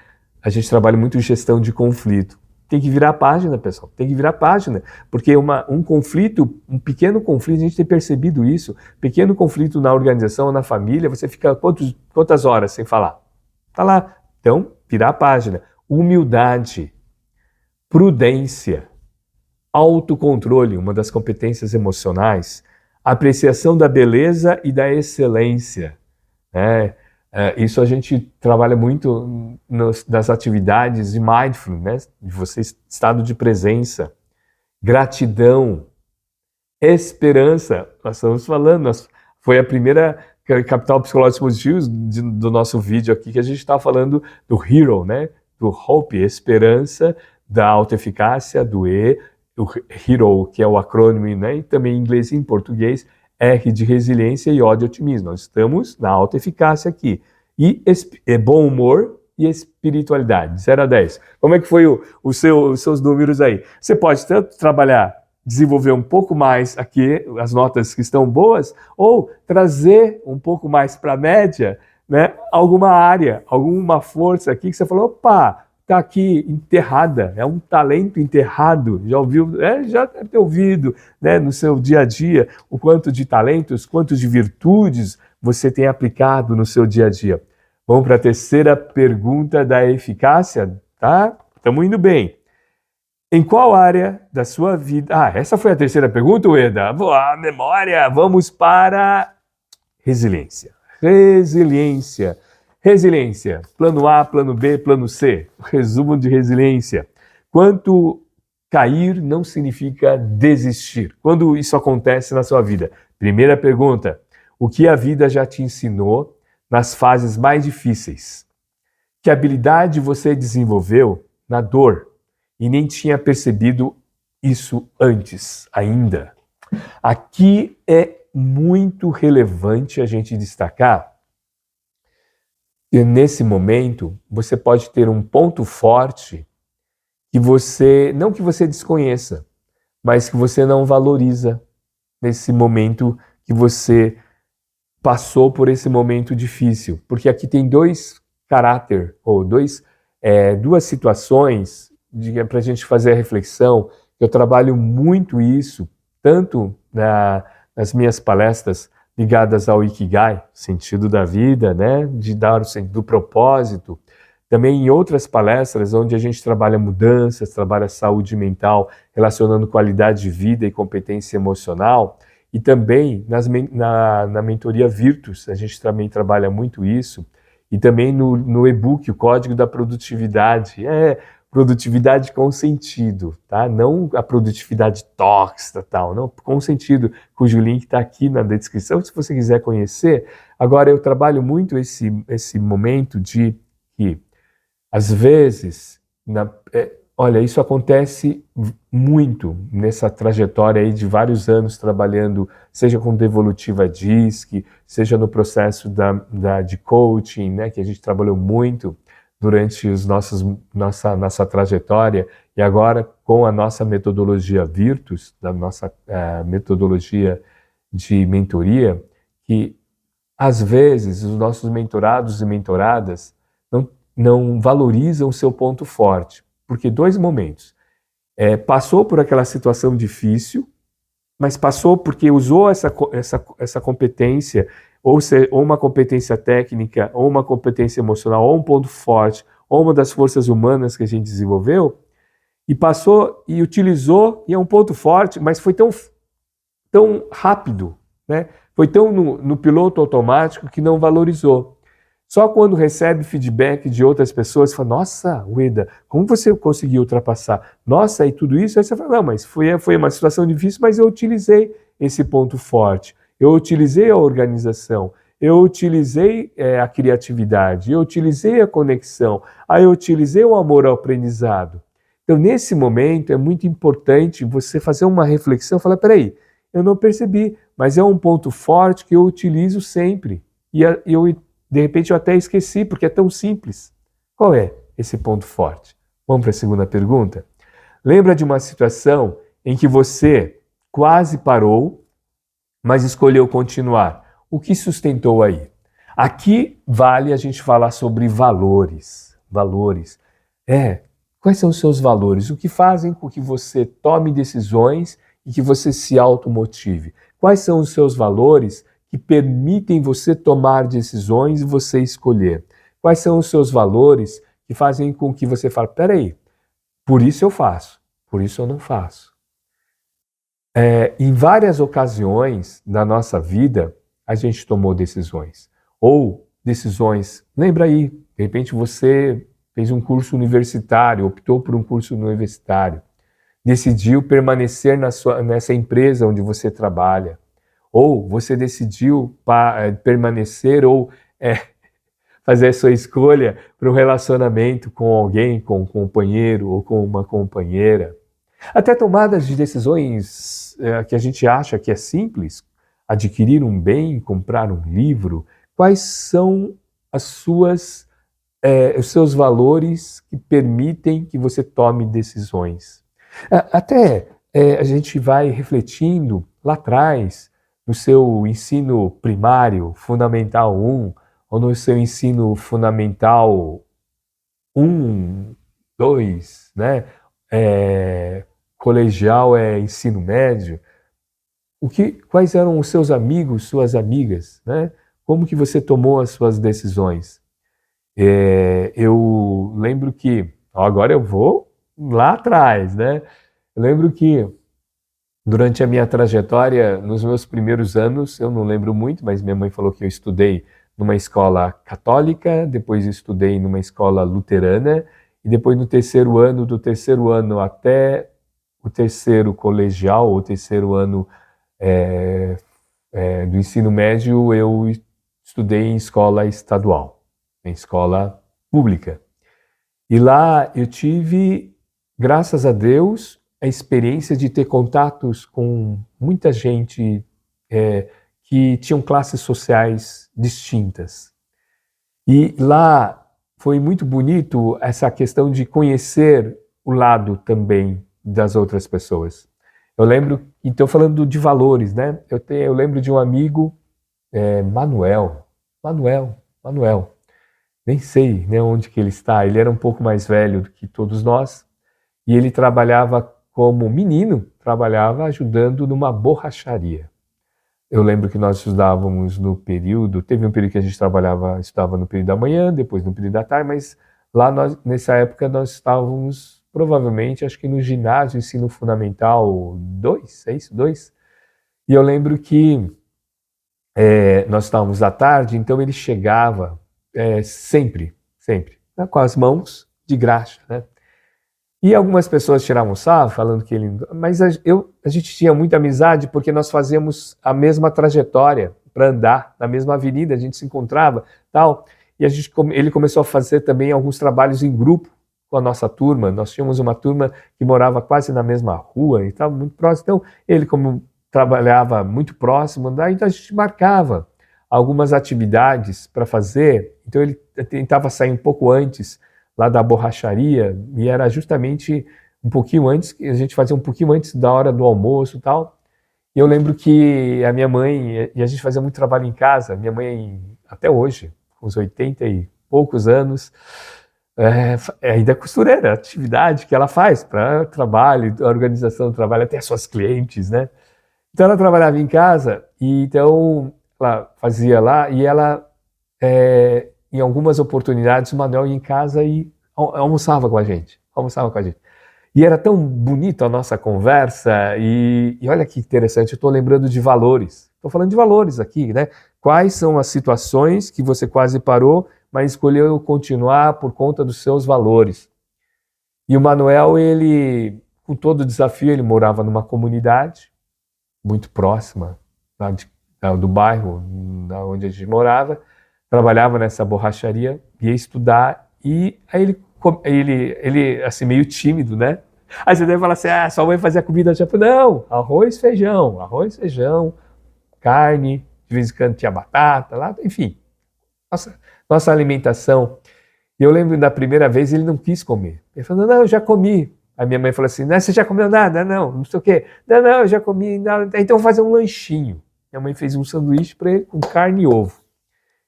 A gente trabalha muito em gestão de conflito. Tem que virar a página, pessoal. Tem que virar a página. Porque um conflito, um pequeno conflito, a gente tem percebido isso. Pequeno conflito na organização, na família, você fica quantas horas sem falar? Tá lá. Então, virar a página. Humildade, prudência, autocontrole, uma das competências emocionais, apreciação da beleza e da excelência. Isso a gente trabalha muito nas atividades de mindfulness, de você, estado de presença, gratidão, esperança. Nós estamos falando, foi a primeira capital psicológico positivos do nosso vídeo aqui, que a gente está falando do hero, né? Do hope, esperança, da autoeficácia, do E, o hero, que é o acrônimo, né? E também em inglês e em português, R de resiliência e O de otimismo. Nós estamos na autoeficácia aqui. E bom humor e espiritualidade, de 0 a 10. Como é que foi os seus números aí? Você pode tanto trabalhar, desenvolver um pouco mais aqui, as notas que estão boas, ou trazer um pouco mais para a média, né? Alguma área, alguma força aqui que você falou, opa, está aqui enterrada, é um talento enterrado. Já ouviu? Já deve ter ouvido, né, no seu dia a dia o quanto de talentos, quanto de virtudes você tem aplicado no seu dia a dia. Vamos para a terceira pergunta da eficácia, tá? Estamos indo bem. Em qual área da sua vida... essa foi a terceira pergunta, Ueda? A memória. Vamos para resiliência. Resiliência. Resiliência. Plano A, plano B, plano C. Resumo de resiliência. Quanto cair não significa desistir. Quando isso acontece na sua vida? Primeira pergunta. O que a vida já te ensinou nas fases mais difíceis? Que habilidade você desenvolveu na dor e nem tinha percebido isso antes ainda? Aqui é muito relevante a gente destacar que nesse momento você pode ter um ponto forte que não que você desconheça, mas que você não valoriza nesse momento que você passou por esse momento difícil, porque aqui tem dois caráter, ou duas situações para a gente fazer a reflexão. Eu trabalho muito isso, tanto nas minhas palestras ligadas ao Ikigai, sentido da vida, né, de dar o sentido do propósito, também em outras palestras onde a gente trabalha mudanças, trabalha saúde mental, relacionando qualidade de vida e competência emocional, e também na mentoria Virtus, a gente também trabalha muito isso, e também no e-book, o Código da Produtividade, produtividade com sentido, tá? Não a produtividade tóxica, tal, não, com sentido, cujo link está aqui na descrição, se você quiser conhecer. Agora, eu trabalho muito esse momento de que, às vezes, olha, isso acontece muito nessa trajetória aí de vários anos trabalhando, seja com devolutiva DISC, seja no processo de coaching, né, que a gente trabalhou muito durante nossa trajetória, e agora com a nossa metodologia Virtus, da nossa metodologia de mentoria, que às vezes os nossos mentorados e mentoradas não valorizam o seu ponto forte. Porque dois momentos. Passou por aquela situação difícil, mas passou porque usou essa competência, ou uma competência técnica, ou uma competência emocional, ou um ponto forte, ou uma das forças humanas que a gente desenvolveu, e passou e utilizou, e é um ponto forte, mas foi tão rápido, né? Foi tão no piloto automático que não valorizou. Só quando recebe feedback de outras pessoas, fala, nossa, Ueda, como você conseguiu ultrapassar? Nossa, e tudo isso? Aí você fala, não, mas foi uma situação difícil, mas eu utilizei esse ponto forte, eu utilizei a organização, eu utilizei a criatividade, eu utilizei a conexão, aí eu utilizei o amor ao aprendizado. Então, nesse momento, é muito importante você fazer uma reflexão, falar, peraí, eu não percebi, mas é um ponto forte que eu utilizo sempre. E de repente eu até esqueci, porque é tão simples. Qual é esse ponto forte? Vamos para a segunda pergunta? Lembra de uma situação em que você quase parou, mas escolheu continuar. O que sustentou aí? Aqui vale a gente falar sobre valores. Valores. Quais são os seus valores? O que fazem com que você tome decisões e que você se automotive? Quais são os seus valores que permitem você tomar decisões e você escolher? Quais são os seus valores que fazem com que você fale, peraí, por isso eu faço, por isso eu não faço? Em várias ocasiões na nossa vida, a gente tomou decisões. Ou decisões, lembra aí, de repente você fez um curso universitário, optou por um curso universitário, decidiu permanecer nessa empresa onde você trabalha, ou você decidiu permanecer ou fazer a sua escolha para um relacionamento com alguém, com um companheiro ou com uma companheira. Até tomadas de decisões que a gente acha que é simples, adquirir um bem, comprar um livro, quais são os seus valores que permitem que você tome decisões. Até a gente vai refletindo lá atrás, no seu ensino primário, Fundamental 1, ou no seu ensino Fundamental 1, 2, né? Colegial ensino médio. Quais eram os seus amigos, suas amigas, né? Como que você tomou as suas decisões? Eu lembro que, agora eu vou lá atrás, né? Eu lembro que durante a minha trajetória, nos meus primeiros anos, eu não lembro muito, mas minha mãe falou que eu estudei numa escola católica, depois estudei numa escola luterana, e depois do terceiro ano até o terceiro colegial, ou terceiro ano do ensino médio, eu estudei em escola estadual, em escola pública. E lá eu tive, graças a Deus, a experiência de ter contatos com muita gente que tinham classes sociais distintas. E lá foi muito bonito essa questão de conhecer o lado também das outras pessoas. Eu lembro, então falando de valores, né? Eu lembro de um amigo, Manuel, Manuel. Nem sei, né, onde que ele está. Ele era um pouco mais velho do que todos nós e ele trabalhava como menino, trabalhava ajudando numa borracharia. Eu lembro que nós estudávamos no período, teve um período que a gente estudava no período da manhã, depois no período da tarde, mas lá nessa época nós estávamos provavelmente, acho que no ginásio, ensino fundamental 2, é isso? 2? E eu lembro que nós estávamos à tarde, então ele chegava sempre, né, com as mãos de graxa, né? E algumas pessoas tiravam sarro, falando que ele... Mas a gente tinha muita amizade porque nós fazíamos a mesma trajetória para andar na mesma avenida, a gente se encontrava, tal. E ele começou a fazer também alguns trabalhos em grupo com a nossa turma. Nós tínhamos uma turma que morava quase na mesma rua e estava muito próximo. Então, ele, como trabalhava muito próximo, daí a gente marcava algumas atividades para fazer. Então, ele tentava sair um pouco antes lá da borracharia, e era justamente um pouquinho antes, a gente fazia um pouquinho antes da hora do almoço e tal. E eu lembro que a minha mãe, e a gente fazia muito trabalho em casa, minha mãe, até hoje, com uns 80 e poucos anos, ainda é costureira, a atividade que ela faz para trabalho, a organização do trabalho, até as suas clientes, né? Então ela trabalhava em casa, e então ela fazia lá, e ela... em algumas oportunidades, o Manuel ia em casa e almoçava com a gente. E era tão bonito a nossa conversa, e olha que interessante, eu estou lembrando de valores. Estou falando de valores aqui, né? Quais são as situações que você quase parou, mas escolheu continuar por conta dos seus valores? E o Manuel, ele, com todo o desafio, ele morava numa comunidade muito próxima do bairro onde a gente morava, trabalhava nessa borracharia, ia estudar, e aí ele assim, meio tímido, né? Aí você deve falar assim, sua mãe fazia comida japonesa. Não, arroz, feijão, carne, de vez em quando tinha batata, lá, enfim, nossa alimentação. E eu lembro da primeira vez ele não quis comer. Ele falou, não, eu já comi. A minha mãe falou assim, não, você já comeu nada? Não sei o quê. Não, eu já comi nada. Então vou fazer um lanchinho. Minha mãe fez um sanduíche para ele com carne e ovo.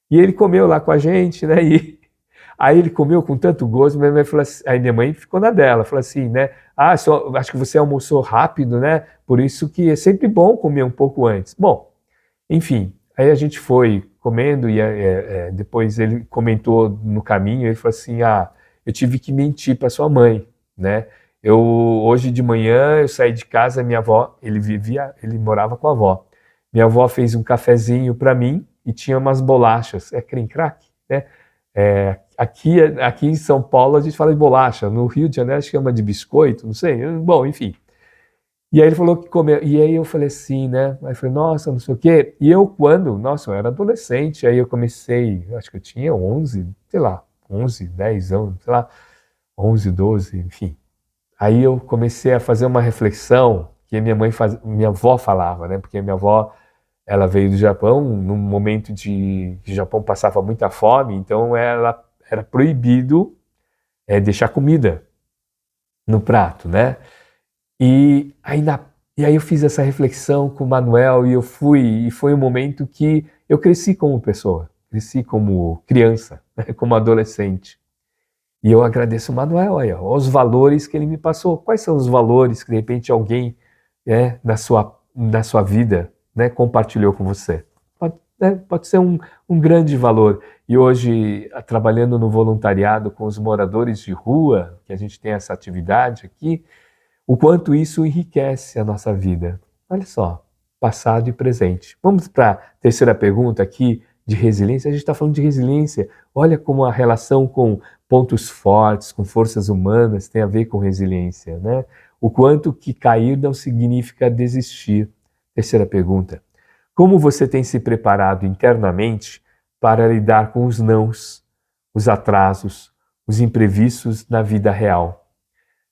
E ele comeu lá com a gente, né? E aí ele comeu com tanto gosto, minha mãe falou assim, aí minha mãe ficou na dela, falou assim, né? Acho que você almoçou rápido, né? Por isso que é sempre bom comer um pouco antes. Bom, enfim, aí a gente foi comendo e depois ele comentou no caminho, ele falou assim, eu tive que mentir para sua mãe, né? Hoje de manhã eu saí de casa, minha avó, ele morava com a avó. Minha avó fez um cafezinho para mim e tinha umas bolachas, creme crack, né? Aqui em São Paulo a gente fala de bolacha, no Rio de Janeiro chama de biscoito, não sei, bom, enfim. E aí ele falou que comeu, e aí eu falei assim, né? Aí eu falei, nossa, não sei o quê. E eu eu era adolescente, aí eu comecei, acho que eu tinha 11, sei lá, 11, 10 anos, sei lá, 11, 12, enfim. Aí eu comecei a fazer uma reflexão que minha avó falava, né? Porque minha avó, ela veio do Japão num momento que o Japão passava muita fome, então ela era proibido deixar comida no prato, né? E aí eu fiz essa reflexão com o Manuel e foi um momento que eu cresci como pessoa, cresci como criança, né? Como adolescente. E eu agradeço o Manuel aí, os valores que ele me passou. Quais são os valores que de repente alguém na sua vida, né, compartilhou com você? Pode ser um grande valor. E hoje, trabalhando no voluntariado com os moradores de rua, que a gente tem essa atividade aqui, o quanto isso enriquece a nossa vida. Olha só, passado e presente. Vamos para a terceira pergunta aqui, de resiliência. A gente está falando de resiliência. Olha como a relação com pontos fortes, com forças humanas, tem a ver com resiliência, né? O quanto que cair não significa desistir. Terceira pergunta. Como você tem se preparado internamente para lidar com os nãos, os atrasos, os imprevistos na vida real?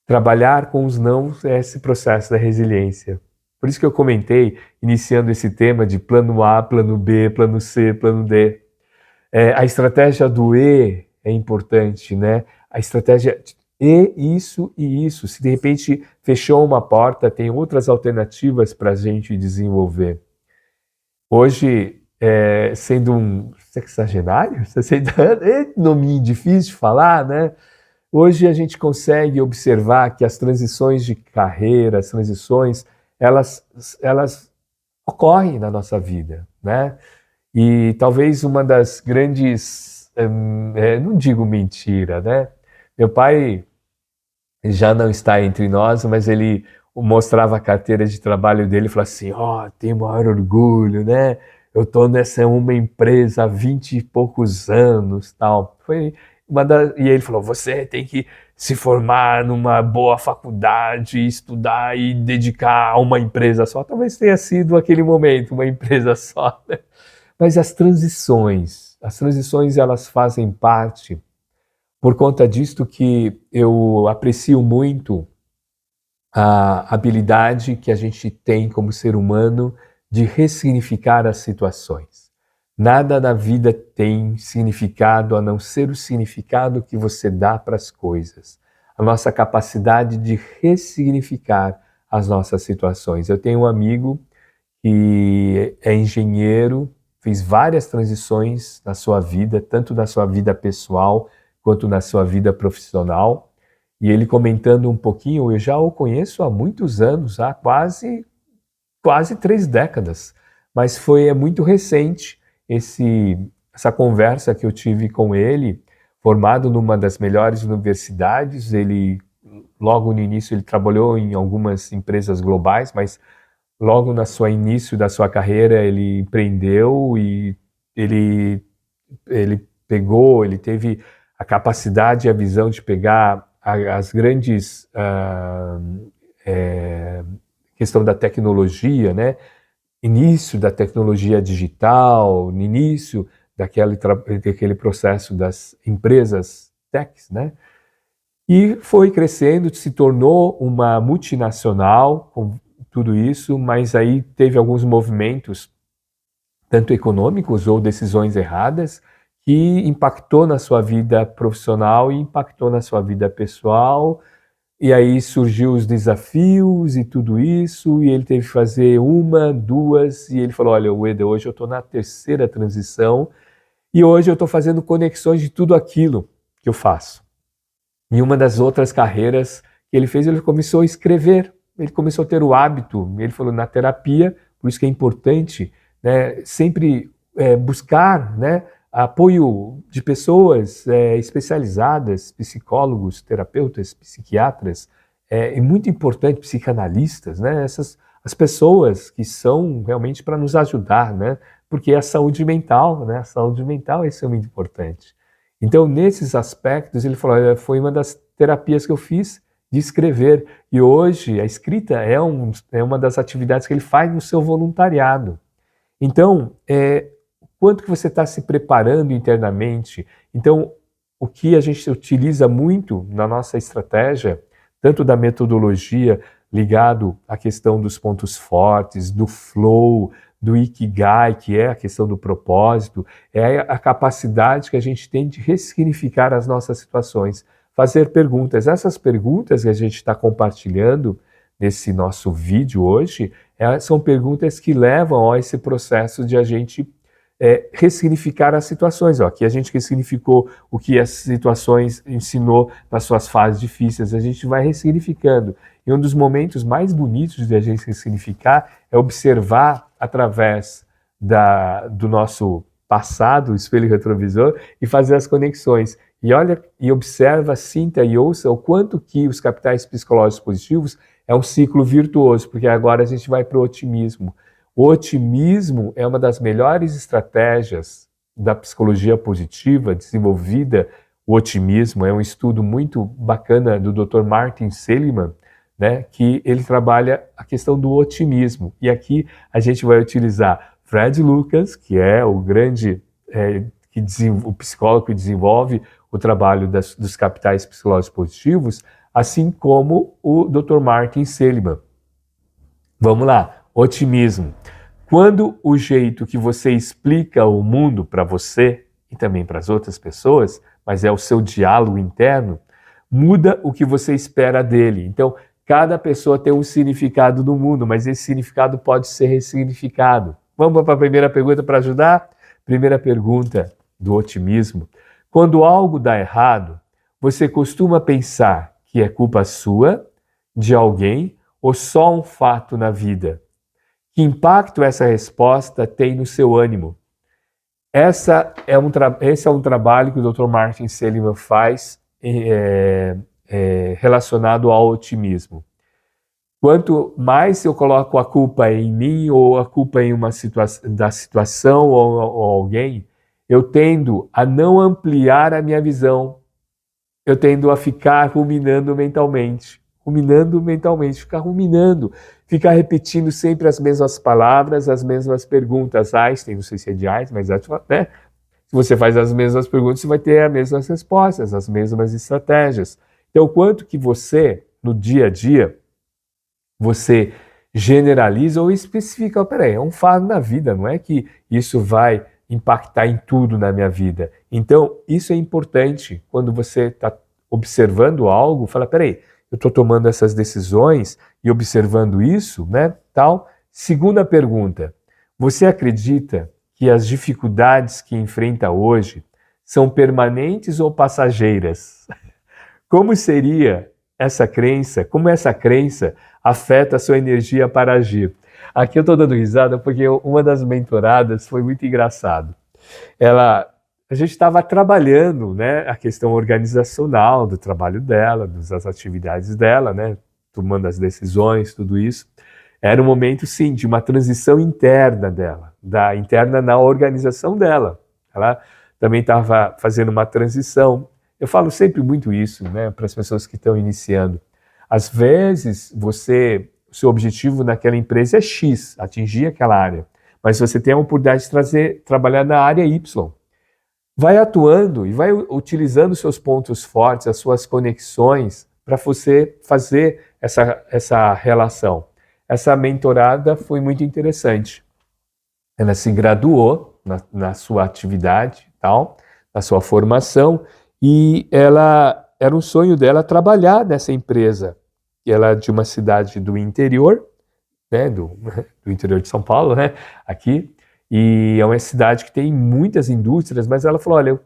Trabalhar com os nãos é esse processo da resiliência. Por isso que eu comentei, iniciando esse tema de plano A, plano B, plano C, plano D. A estratégia do E é importante, né? A estratégia e isso e isso. Se de repente fechou uma porta, tem outras alternativas para a gente desenvolver. Hoje, sendo um sexagenário, 60 anos, é nome difícil de falar, né? Hoje a gente consegue observar que as transições de carreira, as transições, elas ocorrem na nossa vida, né? E talvez uma das grandes, não digo mentira, né? Meu pai já não está entre nós, mas ele mostrava a carteira de trabalho dele e falava assim, tenho maior orgulho, né? Eu estou nessa uma empresa há 20 e poucos anos, tal. E ele falou, você tem que se formar numa boa faculdade, estudar e dedicar a uma empresa só. Talvez tenha sido aquele momento, uma empresa só, né? Mas as transições elas fazem parte, por conta disto que eu aprecio muito a habilidade que a gente tem como ser humano de ressignificar as situações. Nada na vida tem significado a não ser o significado que você dá para as coisas. A nossa capacidade de ressignificar as nossas situações. Eu tenho um amigo que é engenheiro, fez várias transições na sua vida, tanto na sua vida pessoal quanto na sua vida profissional. E ele comentando um pouquinho, eu já o conheço há muitos anos, há quase 3 décadas, mas é muito recente essa conversa que eu tive com ele, formado numa das melhores universidades. Ele, logo no início, ele trabalhou em algumas empresas globais, mas logo no início da sua carreira, ele empreendeu e ele teve a capacidade e a visão de pegar as grandes questão da tecnologia, né? Início da tecnologia digital, no início daquele processo das empresas techs, né? E foi crescendo, se tornou uma multinacional com tudo isso, mas aí teve alguns movimentos, tanto econômicos ou decisões erradas, que impactou na sua vida profissional e impactou na sua vida pessoal. E aí surgiu os desafios e tudo isso, e ele teve que fazer uma, duas, e ele falou, olha, Ueda, hoje eu estou na terceira transição, e hoje eu estou fazendo conexões de tudo aquilo que eu faço. E uma das outras carreiras que ele fez, ele começou a escrever, ele começou a ter o hábito, ele falou, na terapia, por isso que é importante, né, sempre buscar, né, apoio de pessoas especializadas, psicólogos, terapeutas, psiquiatras, é muito importante, psicanalistas, né, as pessoas que são realmente para nos ajudar, né, porque a saúde mental, né, a saúde mental é extremamente importante. Então, nesses aspectos, ele falou, foi uma das terapias que eu fiz de escrever, e hoje a escrita é uma das atividades que ele faz no seu voluntariado. Então, quanto que você está se preparando internamente? Então, o que a gente utiliza muito na nossa estratégia, tanto da metodologia ligado à questão dos pontos fortes, do flow, do Ikigai, que é a questão do propósito, é a capacidade que a gente tem de ressignificar as nossas situações, fazer perguntas. Essas perguntas que a gente está compartilhando nesse nosso vídeo hoje, são perguntas que levam a esse processo de a gente ressignificar as situações. Aqui a gente ressignificou o que as situações ensinou nas suas fases difíceis, a gente vai ressignificando. E um dos momentos mais bonitos de a gente ressignificar é observar através do nosso passado, o espelho retrovisor, e fazer as conexões. E olha, e observa, sinta e ouça o quanto que os capitais psicológicos positivos é um ciclo virtuoso, porque agora a gente vai para o otimismo. O otimismo é uma das melhores estratégias da psicologia positiva desenvolvida. O otimismo é um estudo muito bacana do Dr. Martin Seligman, né, que ele trabalha a questão do otimismo. E aqui a gente vai utilizar Fred Lucas, que é o grande o psicólogo que desenvolve o trabalho dos capitais psicológicos positivos, assim como o Dr. Martin Seligman. Vamos lá, otimismo. Quando o jeito que você explica o mundo para você e também para as outras pessoas, mas é o seu diálogo interno, muda o que você espera dele. Então, cada pessoa tem um significado no mundo, mas esse significado pode ser ressignificado. Vamos para a primeira pergunta para ajudar? Primeira pergunta do otimismo. Quando algo dá errado, você costuma pensar que é culpa sua, de alguém ou só um fato na vida? Que impacto essa resposta tem no seu ânimo? Esse é um trabalho que o Dr. Martin Seligman faz relacionado ao otimismo. Quanto mais eu coloco a culpa em mim ou a culpa em da situação ou alguém, eu tendo a não ampliar a minha visão. Eu tendo a ficar ruminando mentalmente, ficar repetindo sempre as mesmas palavras, as mesmas perguntas. Einstein, não sei se é de Einstein, mas né? Se você faz as mesmas perguntas, você vai ter as mesmas respostas, as mesmas estratégias. Então, o quanto que você, no dia a dia, você generaliza ou especifica, peraí, é um fato na vida, não é que isso vai impactar em tudo na minha vida. Então, isso é importante quando você está observando algo, fala, peraí, eu estou tomando essas decisões e observando isso, né, tal. Segunda pergunta, você acredita que as dificuldades que enfrenta hoje são permanentes ou passageiras? Como seria essa crença, como essa crença afeta a sua energia para agir? Aqui eu estou dando risada porque uma das mentoradas foi muito engraçado. A gente estava trabalhando, né, a questão organizacional do trabalho dela, das atividades dela, né, tomando as decisões, tudo isso. Era um momento, sim, de uma transição interna dela, interna na organização dela. Ela também estava fazendo uma transição. Eu falo sempre muito isso, né, para as pessoas que estão iniciando. Às vezes, o seu objetivo naquela empresa é X, atingir aquela área, mas você tem a oportunidade de trabalhar na área Y. Vai atuando e vai utilizando seus pontos fortes, as suas conexões, para você fazer essa relação. Essa mentorada foi muito interessante. Ela se graduou na sua atividade, tal, na sua formação, e era um sonho dela trabalhar nessa empresa. Ela é de uma cidade do interior, né, do interior de São Paulo, né, aqui, e é uma cidade que tem muitas indústrias, mas ela falou, olha,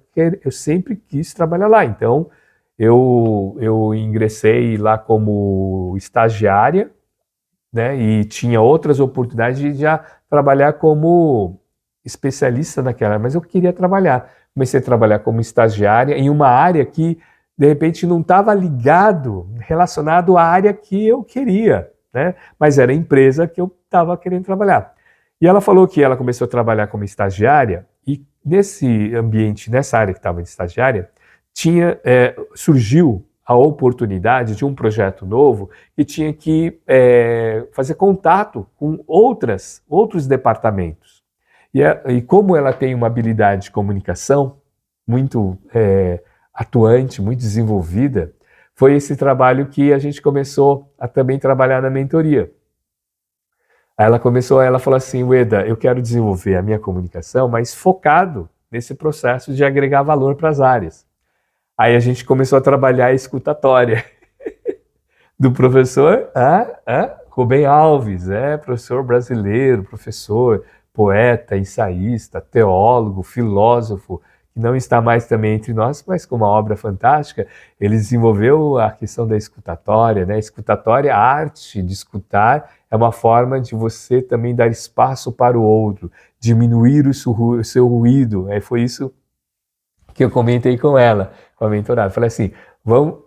eu sempre quis trabalhar lá, então eu ingressei lá como estagiária, né, e tinha outras oportunidades de já trabalhar como especialista naquela, mas eu queria trabalhar. Comecei a trabalhar como estagiária em uma área que, de repente, não estava relacionado à área que eu queria, né, mas era a empresa que eu estava querendo trabalhar. E ela falou que ela começou a trabalhar como estagiária e nesse ambiente, nessa área que estava de estagiária, surgiu a oportunidade de um projeto novo e tinha que fazer contato com outros departamentos. E como ela tem uma habilidade de comunicação muito atuante, muito desenvolvida, foi esse trabalho que a gente começou a também trabalhar na mentoria. Aí ela falou assim, Ueda, eu quero desenvolver a minha comunicação, mas focado nesse processo de agregar valor para as áreas. Aí a gente começou a trabalhar a escutatória do professor Rubem Alves, professor brasileiro, professor, poeta, ensaísta, teólogo, filósofo, que não está mais também entre nós, mas com uma obra fantástica. Ele desenvolveu a questão da escutatória, né? Escutatória, a arte de escutar, é uma forma de você também dar espaço para o outro, diminuir o seu ruído. Foi isso que eu comentei com ela, com a mentorada. Falei assim,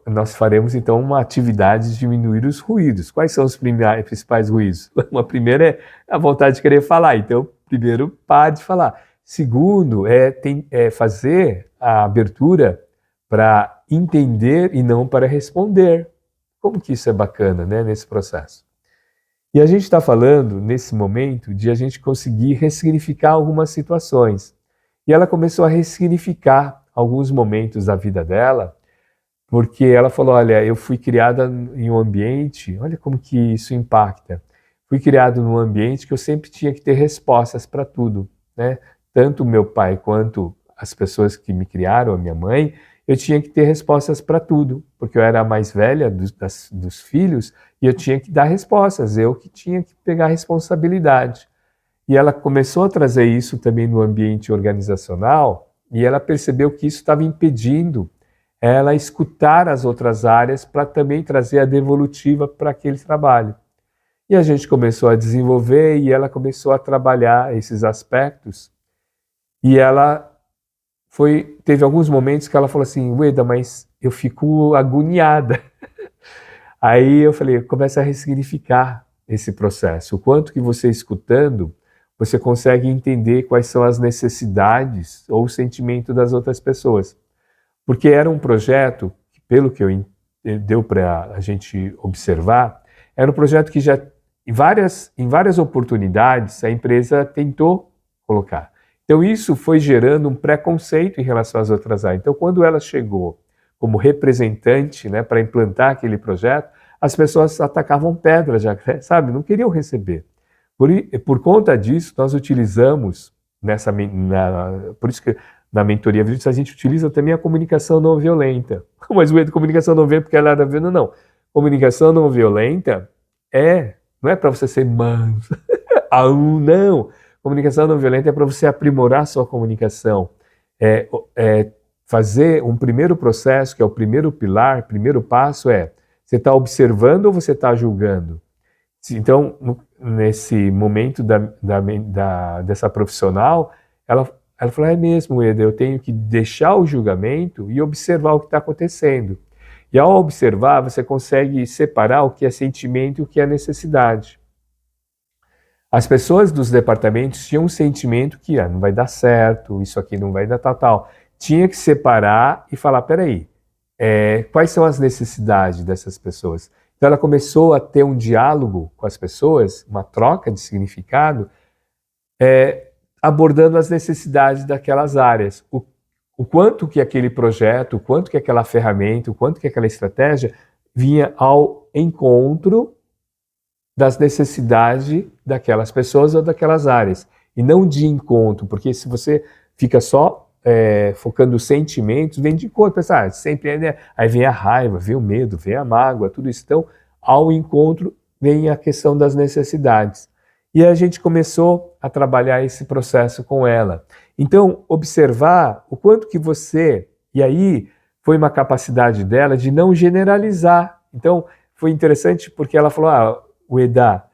nós faremos então uma atividade de diminuir os ruídos. Quais são os principais ruídos? Uma primeira é a vontade de querer falar, então primeiro pare de falar. Segundo é fazer a abertura para entender e não para responder. Como que isso é bacana, né, nesse processo? E a gente está falando, nesse momento, de a gente conseguir ressignificar algumas situações. E ela começou a ressignificar alguns momentos da vida dela, porque ela falou, olha, eu fui criada em um ambiente, olha como que isso impacta. Fui criado num ambiente que eu sempre tinha que ter respostas para tudo, né? Tanto meu pai quanto as pessoas que me criaram, a minha mãe, eu tinha que ter respostas para tudo, porque eu era a mais velha dos filhos e eu tinha que dar respostas, eu que tinha que pegar a responsabilidade. E ela começou a trazer isso também no ambiente organizacional e ela percebeu que isso estava impedindo ela escutar as outras áreas para também trazer a devolutiva para aquele trabalho. E a gente começou a desenvolver e ela começou a trabalhar esses aspectos e ela teve alguns momentos que ela falou assim, Ueda, mas eu fico agoniada. Aí eu falei, começa a ressignificar esse processo. O quanto que você escutando, você consegue entender quais são as necessidades ou o sentimento das outras pessoas. Porque era um projeto, pelo que deu para a gente observar, era um projeto que já, em várias oportunidades, a empresa tentou colocar. Então isso foi gerando um preconceito em relação às outras áreas. Então quando ela chegou como representante, né, para implantar aquele projeto, as pessoas atacavam pedra, já, sabe, não queriam receber. Por conta disso, nós utilizamos, por isso que na mentoria a gente utiliza também a comunicação não violenta. Mas o comunicação não violenta porque ela era violenta, não. Comunicação não violenta não é para você ser manso. Não. Comunicação não violenta é para você aprimorar sua comunicação. Fazer um primeiro processo, que é o primeiro pilar, primeiro passo você está observando ou você está julgando? Então, nesse momento dessa profissional, ela falou, é mesmo, Eda, eu tenho que deixar o julgamento e observar o que está acontecendo. E ao observar, você consegue separar o que é sentimento e o que é necessidade. As pessoas dos departamentos tinham um sentimento que não vai dar certo, isso aqui não vai dar tal. Tinha que separar e falar, peraí, quais são as necessidades dessas pessoas? Então ela começou a ter um diálogo com as pessoas, uma troca de significado, abordando as necessidades daquelas áreas. O quanto que aquele projeto, o quanto que aquela ferramenta, o quanto que aquela estratégia vinha ao encontro das necessidades daquelas pessoas ou daquelas áreas. E não de encontro, porque se você fica só focando os sentimentos, vem de encontro, sempre aí vem a raiva, vem o medo, vem a mágoa, tudo isso. Então, ao encontro, vem a questão das necessidades. E a gente começou a trabalhar esse processo com ela. Então, observar o quanto que e aí foi uma capacidade dela de não generalizar. Então, foi interessante porque ela falou, Ueda,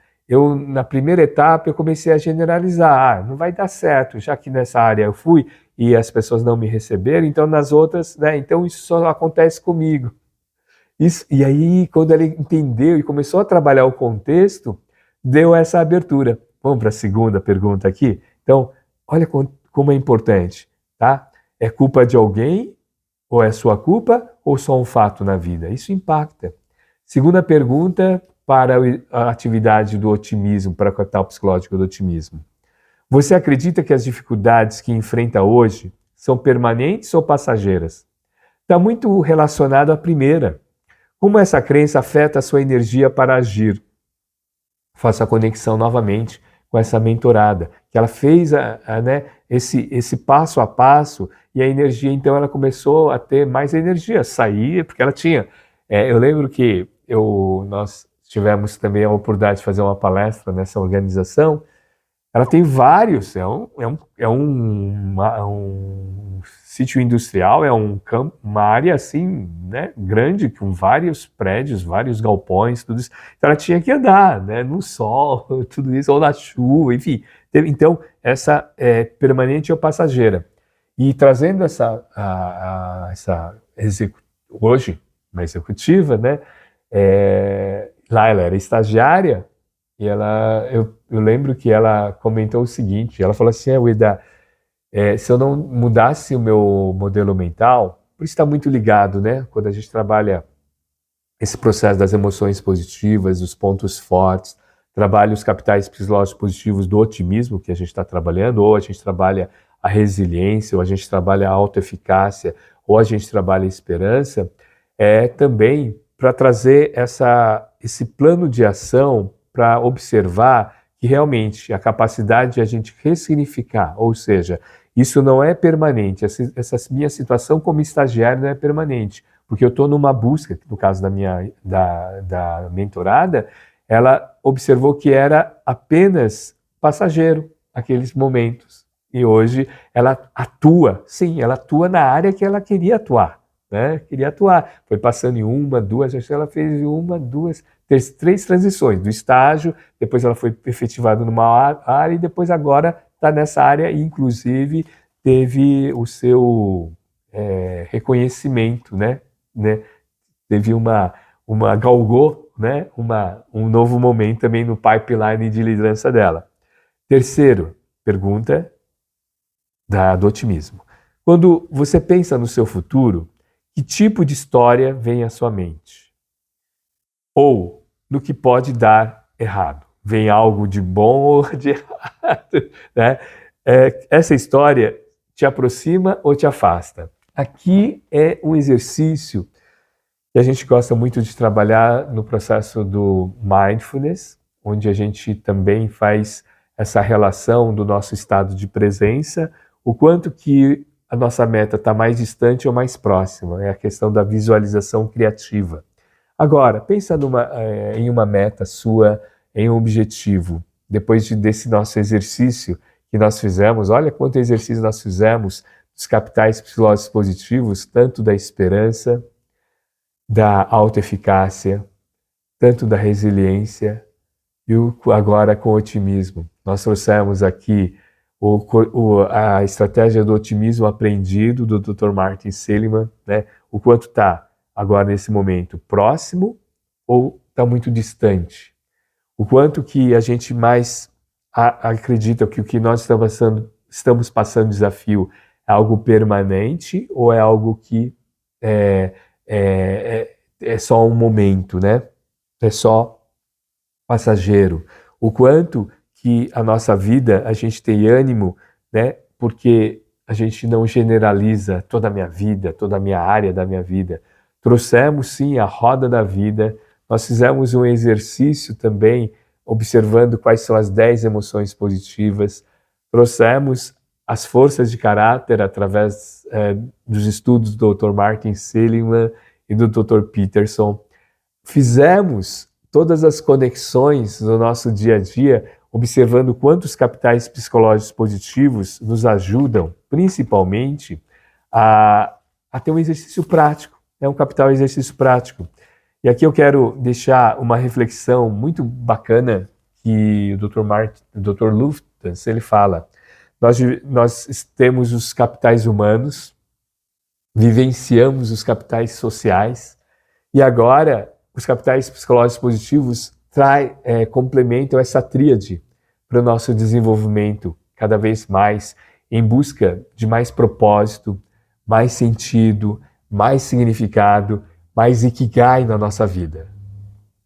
na primeira etapa eu comecei a generalizar, não vai dar certo, já que nessa área eu fui e as pessoas não me receberam, então nas outras, né, então isso só acontece comigo. E aí, quando ela entendeu e começou a trabalhar o contexto, deu essa abertura. Vamos para a segunda pergunta aqui? Então, olha como é importante, tá? É culpa de alguém, ou é sua culpa, ou só um fato na vida? Isso impacta. Segunda pergunta para a atividade do otimismo, para o capital psicológico do otimismo. Você acredita que as dificuldades que enfrenta hoje são permanentes ou passageiras? Está muito relacionado à primeira. Como essa crença afeta a sua energia para agir? Faço a conexão novamente com essa mentorada, que ela fez esse passo a passo e a energia, então ela começou a ter mais energia, sair, porque ela tinha. Eu lembro que nós tivemos também a oportunidade de fazer uma palestra nessa organização. Ela tem vários, é um sítio industrial, uma área assim, né, grande, com vários prédios, vários galpões, tudo isso. Então ela tinha que andar, né, no sol, tudo isso, ou na chuva, enfim. Então, essa é permanente ou passageira. E trazendo hoje, uma executiva, né, lá ela era estagiária, e eu lembro que ela comentou o seguinte, ela falou assim, Ueda, se eu não mudasse o meu modelo mental, por isso está muito ligado, né? Quando a gente trabalha esse processo das emoções positivas, dos pontos fortes, trabalha os capitais psicológicos positivos do otimismo que a gente está trabalhando, ou a gente trabalha a resiliência, ou a gente trabalha a autoeficácia, ou a gente trabalha a esperança, também para trazer esse plano de ação para observar que realmente a capacidade de a gente ressignificar, ou seja, isso não é permanente, essa minha situação como estagiário não é permanente, porque eu estou numa busca, no caso da mentorada, ela observou que era apenas passageiro aqueles momentos. E hoje ela atua, sim, ela atua na área que ela queria atuar, né? Queria atuar. Foi passando em uma, duas, acho que ela fez uma, duas, três transições, do estágio, depois ela foi efetivada numa área e depois agora está nessa área e inclusive teve o seu reconhecimento, né? Teve uma galgou, né? Um novo momento também no pipeline de liderança dela. Terceiro, pergunta do otimismo. Quando você pensa no seu futuro, que tipo de história vem à sua mente? Ou no que pode dar errado? Vem algo de bom ou de errado? Né? Essa história te aproxima ou te afasta? Aqui é um exercício que a gente gosta muito de trabalhar no processo do mindfulness, onde a gente também faz essa relação do nosso estado de presença, o quanto que a nossa meta está mais distante ou mais próxima, é a questão da visualização criativa. Agora, pensa em uma meta sua, em um objetivo, depois desse nosso exercício que nós fizemos, olha quanto exercício nós fizemos dos capitais psicológicos positivos, tanto da esperança, da autoeficácia, tanto da resiliência e agora com o otimismo. Nós trouxemos aqui a estratégia do otimismo aprendido do Dr. Martin Seligman, né? O quanto está agora nesse momento próximo ou está muito distante. O quanto que a gente mais acredita que o que nós estamos passando desafio é algo permanente ou é algo que é só um momento, né? É só passageiro. O quanto que a nossa vida, a gente tem ânimo, né? Porque a gente não generaliza toda a minha vida, toda a minha área da minha vida. Trouxemos, sim, a roda da vida. Nós fizemos um exercício também, observando quais são as 10 emoções positivas. Trouxemos as forças de caráter através dos estudos do Dr. Martin Seligman e do Dr. Peterson. Fizemos todas as conexões no nosso dia a dia, observando quantos capitais psicológicos positivos nos ajudam, principalmente, a ter um exercício prático. É um capital exercício prático. E aqui eu quero deixar uma reflexão muito bacana que o Dr. Lufthansa, ele fala. Nós temos os capitais humanos, vivenciamos os capitais sociais e agora os capitais psicológicos positivos complementam essa tríade para o nosso desenvolvimento cada vez mais em busca de mais propósito, mais sentido, mais significado, mais ikigai na nossa vida.